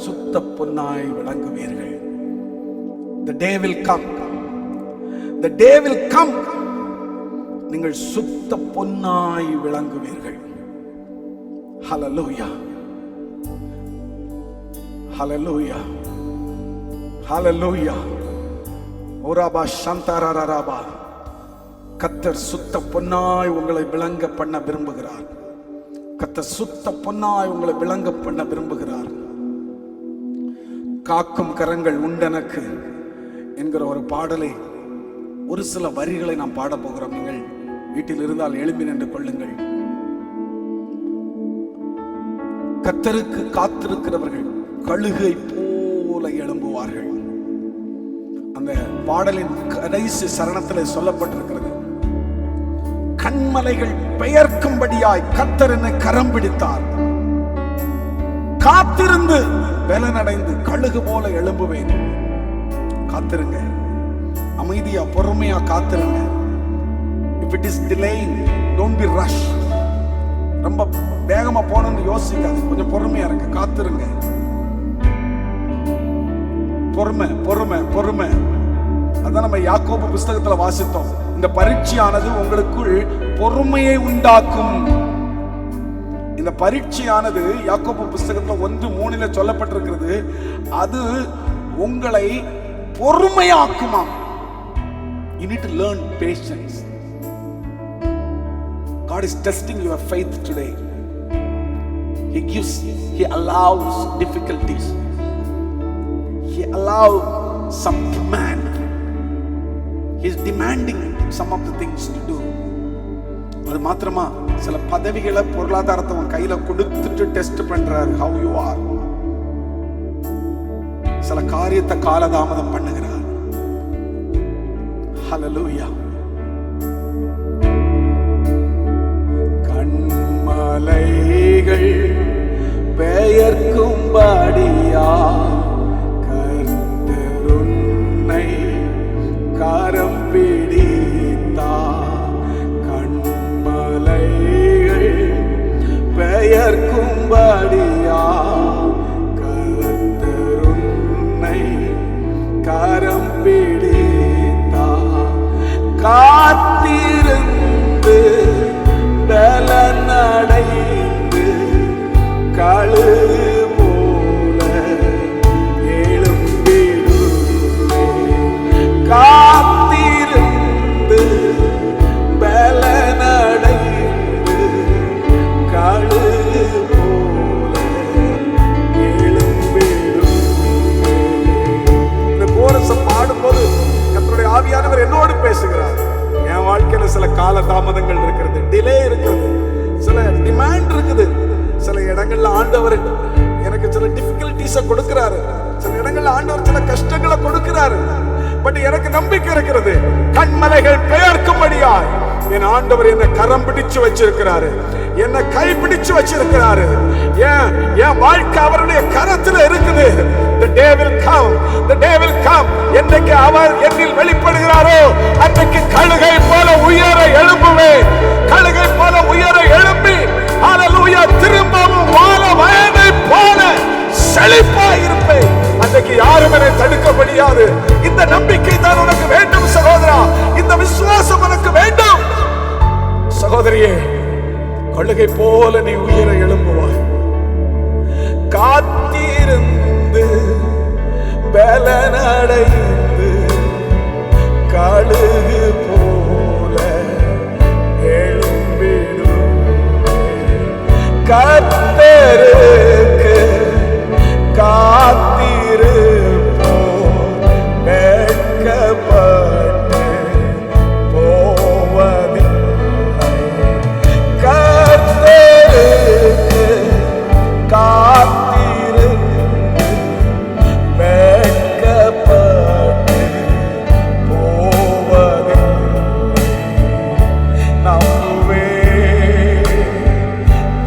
சுத்த பொன்னாய் விளங்குவீர்கள். The day will come. The day will come. நீங்கள் சுத்த பொன்னாய் விளங்குவீர்கள். Hallelujah. Hallelujah. Hallelujah. ஓராபா சந்தாராராபா. கர்த்தர் சுத்த பொன்னாய் உங்களை விளங்க பண்ண விரும்புகிறார். கர்த்தர் சுத்த பொன்னாய் உங்களை விளங்க பண்ண விரும்புகிறார். காக்கும் கரங்கள் உண்டனக்கு என்கிற ஒரு பாடலை, ஒரு சில வரிகளை நாம் பாட போகிறோம். நீங்கள் வீட்டில் இருந்தால் எழுப்பி நின்று கொள்ளுங்கள். கர்த்தருக்கு காத்திருக்கிறவர்கள் கழுகை போல எழும்புவார்கள். அந்த பாடலின் கடைசி சரணத்தில் சொல்லப்பட்டிருக்கிறது, கண்மலைகள் பெயர்க்கும்படியாய் கர்த்தர் என்னை கரம் பிடித்தார். காத்திருந்து பலனடைந்து கழுகு போல எழும்புவேன். காத்திருங்க, அமைதியா பொறுமையா காத்திருங்க. If it is delaying, don't be rush. ரொம்ப வேகமா போகணும்னு யோசிக்காது, கொஞ்சம் பொறுமையா இருங்க, காத்திருங்க. பொறுமை பொறுமை பொறுமை. அதான் நம்ம யாக்கோபு புஸ்தகத்துல வாசித்தோம். இந்த பரீட்சையானது உங்களுக்குள் பொறுமையை உண்டாக்கும். இந்த பரீட்சையானது யாக்கோபு புஸ்தகத்துல 1:3 சொல்லப்பட்டிருக்கிறது. அது உங்களை பொறுமையாக்குமா. You need to learn patience. God is testing your faith today. He allows difficulties. He allows some demand. He is demanding some of the things to do. அது மாத்திரமா, சில பதவிகளை, பொருளாதாரத்தை உன் கையில கொடுத்துட்டு டெஸ்ட் பண்றாரு. how you are. சில காரியத்தை காலதாமதம் பண்ணுகிறார். ஹல்லேலூயா. கண்மலைகள் பெயர்க்கும்படியா கர்த்தர் உன்னை கரம் பிடித்தார். கண்மலைகள் பெயர்க்கும்படியா கர்த்தர் உன்னை கரம் பிடித்தார். காத்திருந்து பலனடைந்து கழுகு போல எழும்பிடுவேன். காத்திருந்து பலனடைந்து கழுகு போல எழும்பிடுவேன். இந்த கோரஸை பாடும்போது கர்த்தருடைய ஆவியானவர் என்னோடு பேசுகிறார். என் வாழ்க்கையில சில கால தாமதங்கள் இருக்கிறது, டிலே இருக்கிறது, சில டிமாண்ட் இருக்குது. சில இடங்கள்ல ஆண்டவர் எனக்கு சில டிஃபிகல்டிஸை கொடுக்கிறாரு, சில இடங்கள்ல ஆண்டவர் சில கஷ்டங்களை கொடுக்கிறாரு. பட் எனக்கு நம்பிக்கை இருக்கிறது, கண்மலைகள் பெயர்க்கும்படியாய் என் ஆண்டவர் என்னை கரம் பிடிச்சு வச்சிருக்கிறாரு, என்னை கை பிடிச்சு வச்சிருக்கிறாரு. என் வாழ்க்கை அவருடைய கரத்துல இருக்குது. The day will come, the day will come. என்னைக்கு அவர் என்னில் வெளிப்படுகிறாரோ அன்னைக்கு கழுகை போல உயர எழும்புவேன். கழுகை போல உயர எழும்பி ஹல்லேலூயா திரும்பவும் வாழ வயதை போல செழிப்பா இருப்பேன். அன்னைக்கு யாரும் என்னை தடுக்க முடியாது. இந்த நம்பிக்கை தான் உனக்கு வேண்டும் சகோதரா, இந்த விசுவாசம் உனக்கு வேண்டும் சகோதரியே. கழுகை போல நீ உயர எழும்புவாய். காத்திருந்து பலனடைந்து கழுகு போல எழும்பிடுவேன். கர்த்தருக்கு காத்திருப்போம் வெட்கப்பட்டு போவதில்லை. கர்த்தருக்கு காத்திருந்து வெட்கப்பட்டு போவதில்லை. நம்புவேன்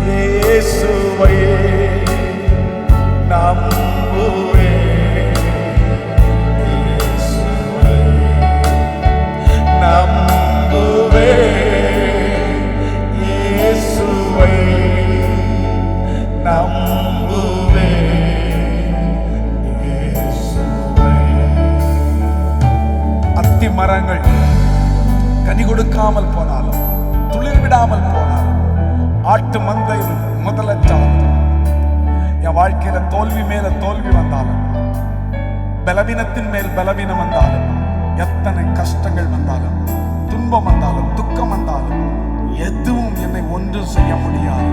இயேசுவை, நம்புவேன் இயேசுவை, நம்புவேன் இயேசுவை, நம்புவேன் இயேசுவை. அத்தி மரங்கள் கனி கொடுக்காமல் போனாலும், துளிர் விடாமல் போனாலும், ஆட்டு மந்தையில் முதலச்சாலும், என் வாழ்க்கையில தோல்வி மேல தோல்வி வந்தாலும், பலவீனத்தின் மேல் பலவீனம் வந்தாலும், எத்தனை கஷ்டங்கள் வந்தாலும், துன்பம் வந்தாலும், துக்கம் வந்தாலும், எதுவும் என்னை ஒன்றும் செய்ய முடியாது.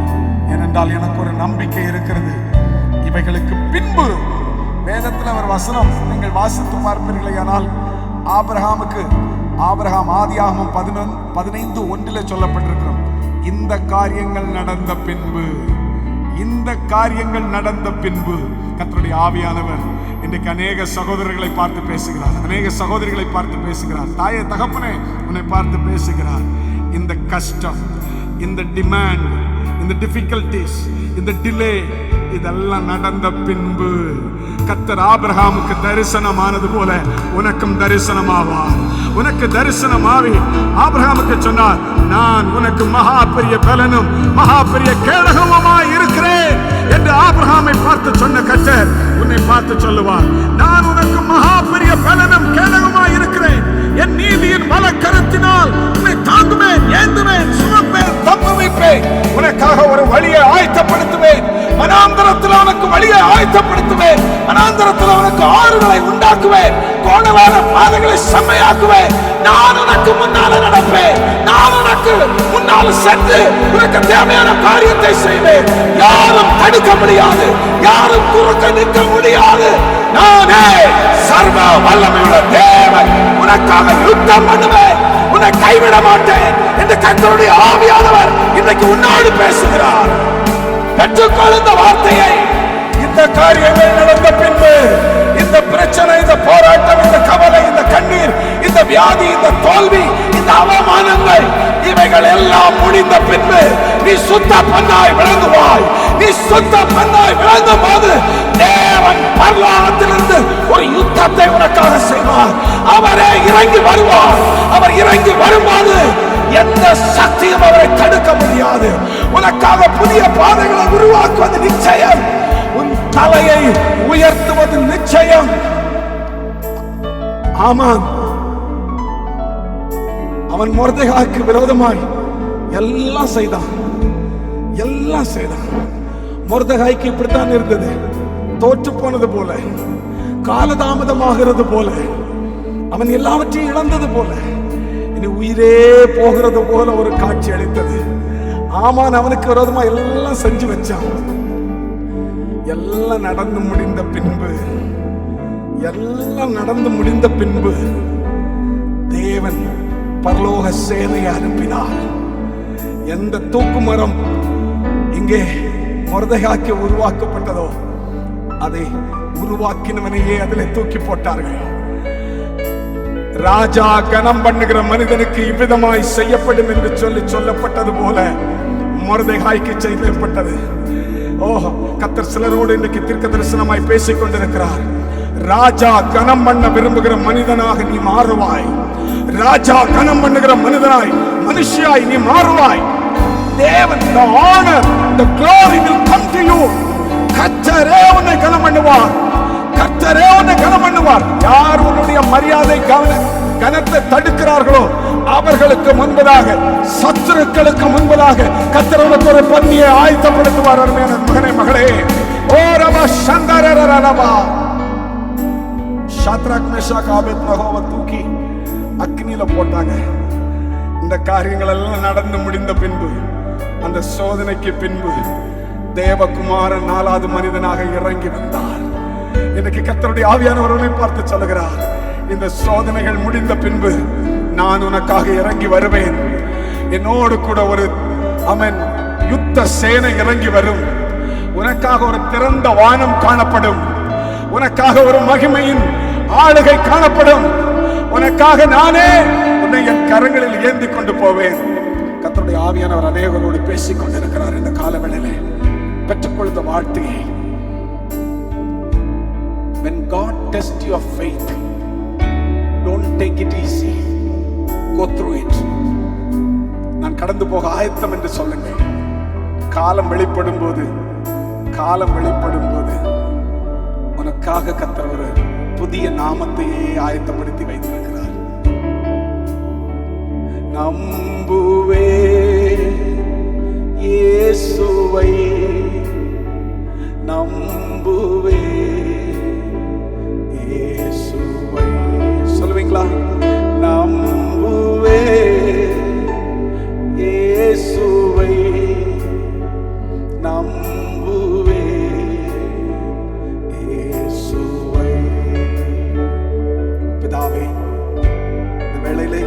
ஏனென்றால் எனக்கு ஒரு நம்பிக்கை இருக்கிறது. இவைகளுக்கு பின்பு வேதத்தில் ஒரு வசனம் நீங்கள் வாசித்து பார்ப்பீர்களேயானால், ஆபிரகாம் ஆதியாகமம் 15:1 சொல்லப்பட்டிருக்கிறோம். இந்த காரியங்கள் நடந்த பின்பு, இந்த காரியங்கள் நடந்த பின்பு கர்த்தருடைய ஆவியானவர் இன்றைக்கு அநேக சகோதரர்களை பார்த்து பேசுகிறார், அநேக சகோதரிகளை பார்த்து பேசுகிறார். தாயே தகப்பனே உன்னை பார்த்து பேசுகிறார். இந்த கஷ்டம், இந்த டிமாண்ட், இந்த டிஃபிகல்டிஸ், இந்த டிலே இதெல்லாம் நடந்த பின்பு கர்த்தர் ஆபிரகாமுக்கு தரிசனமானது போல உனக்கும் தரிசனமாவார். உனக்கு தரிசனமாவி ஆபிரகாமுக்கு சொன்னார், நான் உனக்கு மகா பெரிய பலனும் மகா பெரிய கேடகமுமாய் இருக்கிறேன் என்று ஆபிரகாமை பார்த்து சொன்ன கர்த்தர் உன்னை பார்த்து சொல்லுவார், நான் உனக்கு மகா பெரிய பலனும் கேடகமாய் இருக்கிறேன். என் நீதியின் பலக்கரத்தினால் உன்னை தாங்குவேன், ஏந்துவேன், சுமப்பேன், தப்ப வைப்பேன். உனக்காக ஒரு வழியை ஆயத்தப்படுத்துவேன். வனாந்தரத்தில் உனக்கு வழியை ஆயத்தப்படுத்துவேன். வனாந்தரத்தில் உனக்கு ஆறுகளை உண்டாக்குவேன். கோணலான பாதைகளை செம்மையாக்குவேன். நான் உனக்கு முன்னால நடப்பேன். நான் உனக்கு முன்னால சென்று உனக்கு தேவையான காரியத்தை செய்வேன். யாரும் தடுக்க முடியாது, யாரும் குறுக்க நிற்க முடியாது. நானே சர்வ வல்லமையுள்ள தேவன், உனக்காக யுத்தம் பண்ணுவேன், உன்னை கைவிட மாட்டேன் என்று கர்த்தருடைய ஆவியானவர் இன்றைக்கு உன்னோடு பேசுகிறார். பெற்றுக்கொள் இந்த வார்த்தையை. இந்த காரியங்கள் நடந்த பின்பு, இந்த பிரச்சனை, இந்த போராட்டம், இந்த கவலை, இந்த கண்ணீர், இந்த வியாதி, இந்த தோல்வி, இந்த அவமானங்கள், இவைகள் எல்லாம் முடிந்த பின்பு நீ சுத்த பெண்ணாய் விளங்குவாய். நீ சுத்த பெண்ணாய் விளங்கும் போது தேவன் பரலோகத்திலிருந்து ஒரு யுத்தத்தை உனக்காக செய்வார். அவரே இறங்கி வருவார். அவர் இறங்கி வரும்போது எந்த சக்தியும் அவரை தடுக்க முடியாது. உனக்காக புதிய பாதைகளை உருவாக்குவது நிச்சயம். உன் தலையை உயர்த்துவது நிச்சயம். ஆமாம், அவன் மொர்தெகாய்க்கு விரோதமாய் எல்லாம் செய்தான். மொர்தெகாய்க்கு இப்படித்தான் இருந்தது. தோற்று போனது போல, காலதாமதமாகிறது போல, அவன் எல்லாவற்றையும் இழந்தது போல, இனி உயிரே போகிறது போல ஒரு காட்சி அளித்தது. ஆமான் அவனுக்கு விரோதமா எல்லாம் செஞ்சு வச்சான். எல்லாம் நடந்து முடிந்த பின்பு தேவன் பரலோக சேனையை அனுப்பினார். எந்த தூக்கு மரம் இங்கே மொர்தெகாய்க்கு உருவாக்கப்பட்டதோ அதை உருவாக்கினவனையே அதில் தூக்கி போட்டார்கள். ராஜா கனம் பண்ணுகிற மனிதனுக்கு இவ்விதமாய் செய்யப்படும் என்று சொல்லப்பட்டது போல மொர்தெகாய்க்கு செய்யப்பட்டது. கர்த்தர் சிலரோடு இன்றைக்கு தீர்க்க தரிசனமாய் பேசிக் கொண்டிருக்கிறார். ராஜா கனம் பண்ண விரும்புகிற மனிதனாக நீ மாறுவாய். ராஜா கனம் பண்ணுகிற மனிதனாய், மனுஷியாய் நீ மாறுவாய். தேவன், the honor, the glory will come to you. கர்த்தரே உன்னை கனம் பண்ணுவார். யார் உன்னுடைய மரியாதை கனத்தை தடுக்கிறார்களோ அவர்களுக்கு முன்பதாக, சத்துருக்களுக்கு முன்பதாக கர்த்தர் உனக்கு ஒரு பந்தியை ஆயத்தப்படுத்துவார். அருமையான மகனே, மகளே, ஓ ரபா சந்தரரரபா. ஷாத்ராக், மேஷாக், ஆபேத்நேகோவை தூக்கி அக்னியில போட்டாங்க. இந்த காரியங்கள் எல்லாம் நடந்து முடிந்த பின்பு, அந்த சோதனைக்கு பின்பு தேவகுமாரன் 4வது மனிதனாக இறங்கி வந்தார். இன்னைக்கு கர்த்தருடைய ஆவியானவரை பார்த்து சொல்லுகிறார், இந்த சோதனைகள் முடிந்த பின்பு நான் உனக்காக இறங்கி வருவேன். என்னோடு கூட ஒரு யுத்த சேனை இறங்கி வரும். உனக்காக ஒரு திறந்த வானம் காணப்படும். உனக்காக ஒரு மகிமையின் ஆளுகை காணப்படும். உனக்காக நானே உன்னை என் கரங்களில் ஏந்தி கொண்டு போவேன். கர்த்தருடைய ஆவியானவர் அநேகரோடு பேசிக் கொண்டிருக்கிறார். இந்த காலவேளையிலே பெற்றுக்கொள்ளும் வாழ்க்கையை, when God tests your faith, don't take it easy, go through it. நான் கடந்து போக ஆயத்தம் என்று சொல்லுங்க. காலம் வெளிப்படும் போது உனக்காக கர்த்தர் ஒரு புதிய நாமத்தையே ஆயத்தப்படுத்தி வைத்திருக்கிறார். நம்புவே இயேசுவை, நம்புவே இயேசுவை. சொல்லுவீங்களா? நம்புவே இயேசுவை, நம்புவே இயேசுவை. பிதாவே, இந்த வேளையிலே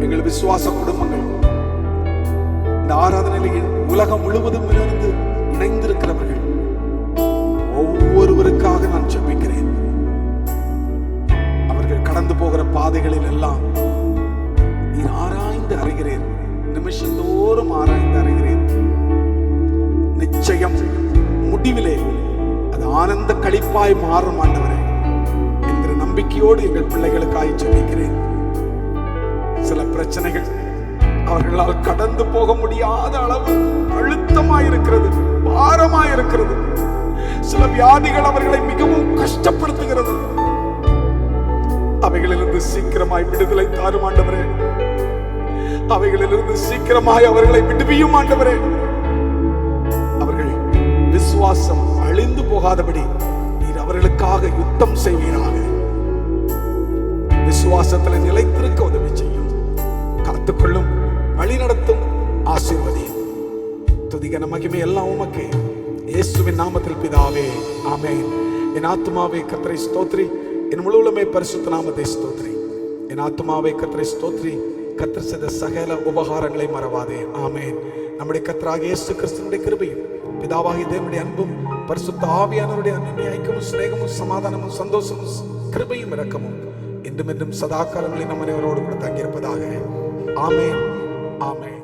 எங்கள் விசுவாச குடும்பங்கள், இந்த ஆராதனையில் உலகம் முழுவதும் இருந்து இணைந்திருக்கிறவர்கள் ஒவ்வொருவருக்காக நான் ஜெபிக்கிறேன். அவர்கள் கடந்து போகிற பாதைகளில் எல்லாம் நீர் ஆராய்ந்து அறிகிறேன். நிமிஷந்தோறும் ஆராய்ந்து அறிகிறேன். நிச்சயம் முடிவிலே அது ஆனந்த களிப்பாய் மாறும் ஆண்டவரே என்கிற நம்பிக்கையோடு எங்கள் பிள்ளைகளுக்காய் ஜெபிக்கிறேன். சில பிரச்சனைகள் அவர்களால் கடந்து போக முடியாத அளவு அழுத்தமாயிருக்கிறது, பாரமாயிருக்கிறது. சில வியாதிகள் அவர்களை மிகவும் கஷ்டப்படுத்துகிறது. அவைகளிலிருந்து சீக்கிரமாய் விடுதலை தாரும் ஆண்டவரே. அவைகளிலிருந்து சீக்கிரமாய் அவர்களை விடுவியும் ஆண்டவரே. அவர்கள் விசுவாசம் அழிந்து போகாதபடி நீர் அவர்களுக்காக யுத்தம் செய்வீராக. விசுவாசத்தில் நிலைத்திருக்க உதவி செய்யும். காத்துக்கொள்ளும், வழி நடத்தும், ஆசீர்வதியும். துதிகன மகிமை எல்லாம் உமக்கு, இயேசுவின் நாமத்தில் பிதாவே, ஆமென். என் ஆத்துமாவே கர்த்தரை ஸ்தோத்திரி, என் முழுவதுமே பரிசுத்த நாமத்தை ஸ்தோத்திரி. என் ஆத்துமாவே கர்த்தரை ஸ்தோத்திரி, கர்த்தர் செய்த சகல உபகாரங்களை மறவாதே, ஆமென். நம்முடைய கர்த்தராகிய இயேசு கிறிஸ்துவின் கிருபையும், பிதாவாகிய தேவனுடைய அன்பும், பரிசுத்த ஆவியானவருடைய அன்பின் ஐக்கியமும், சிநேகமும், சமாதானமும், சந்தோஷமும், கிருபையும், இரக்கமும் இன்றும் என்றும் சதா காலங்களில் நம்ம அனைவரோடு கூட தங்கியிருப்பதாக. ஆமென், ஆமென்.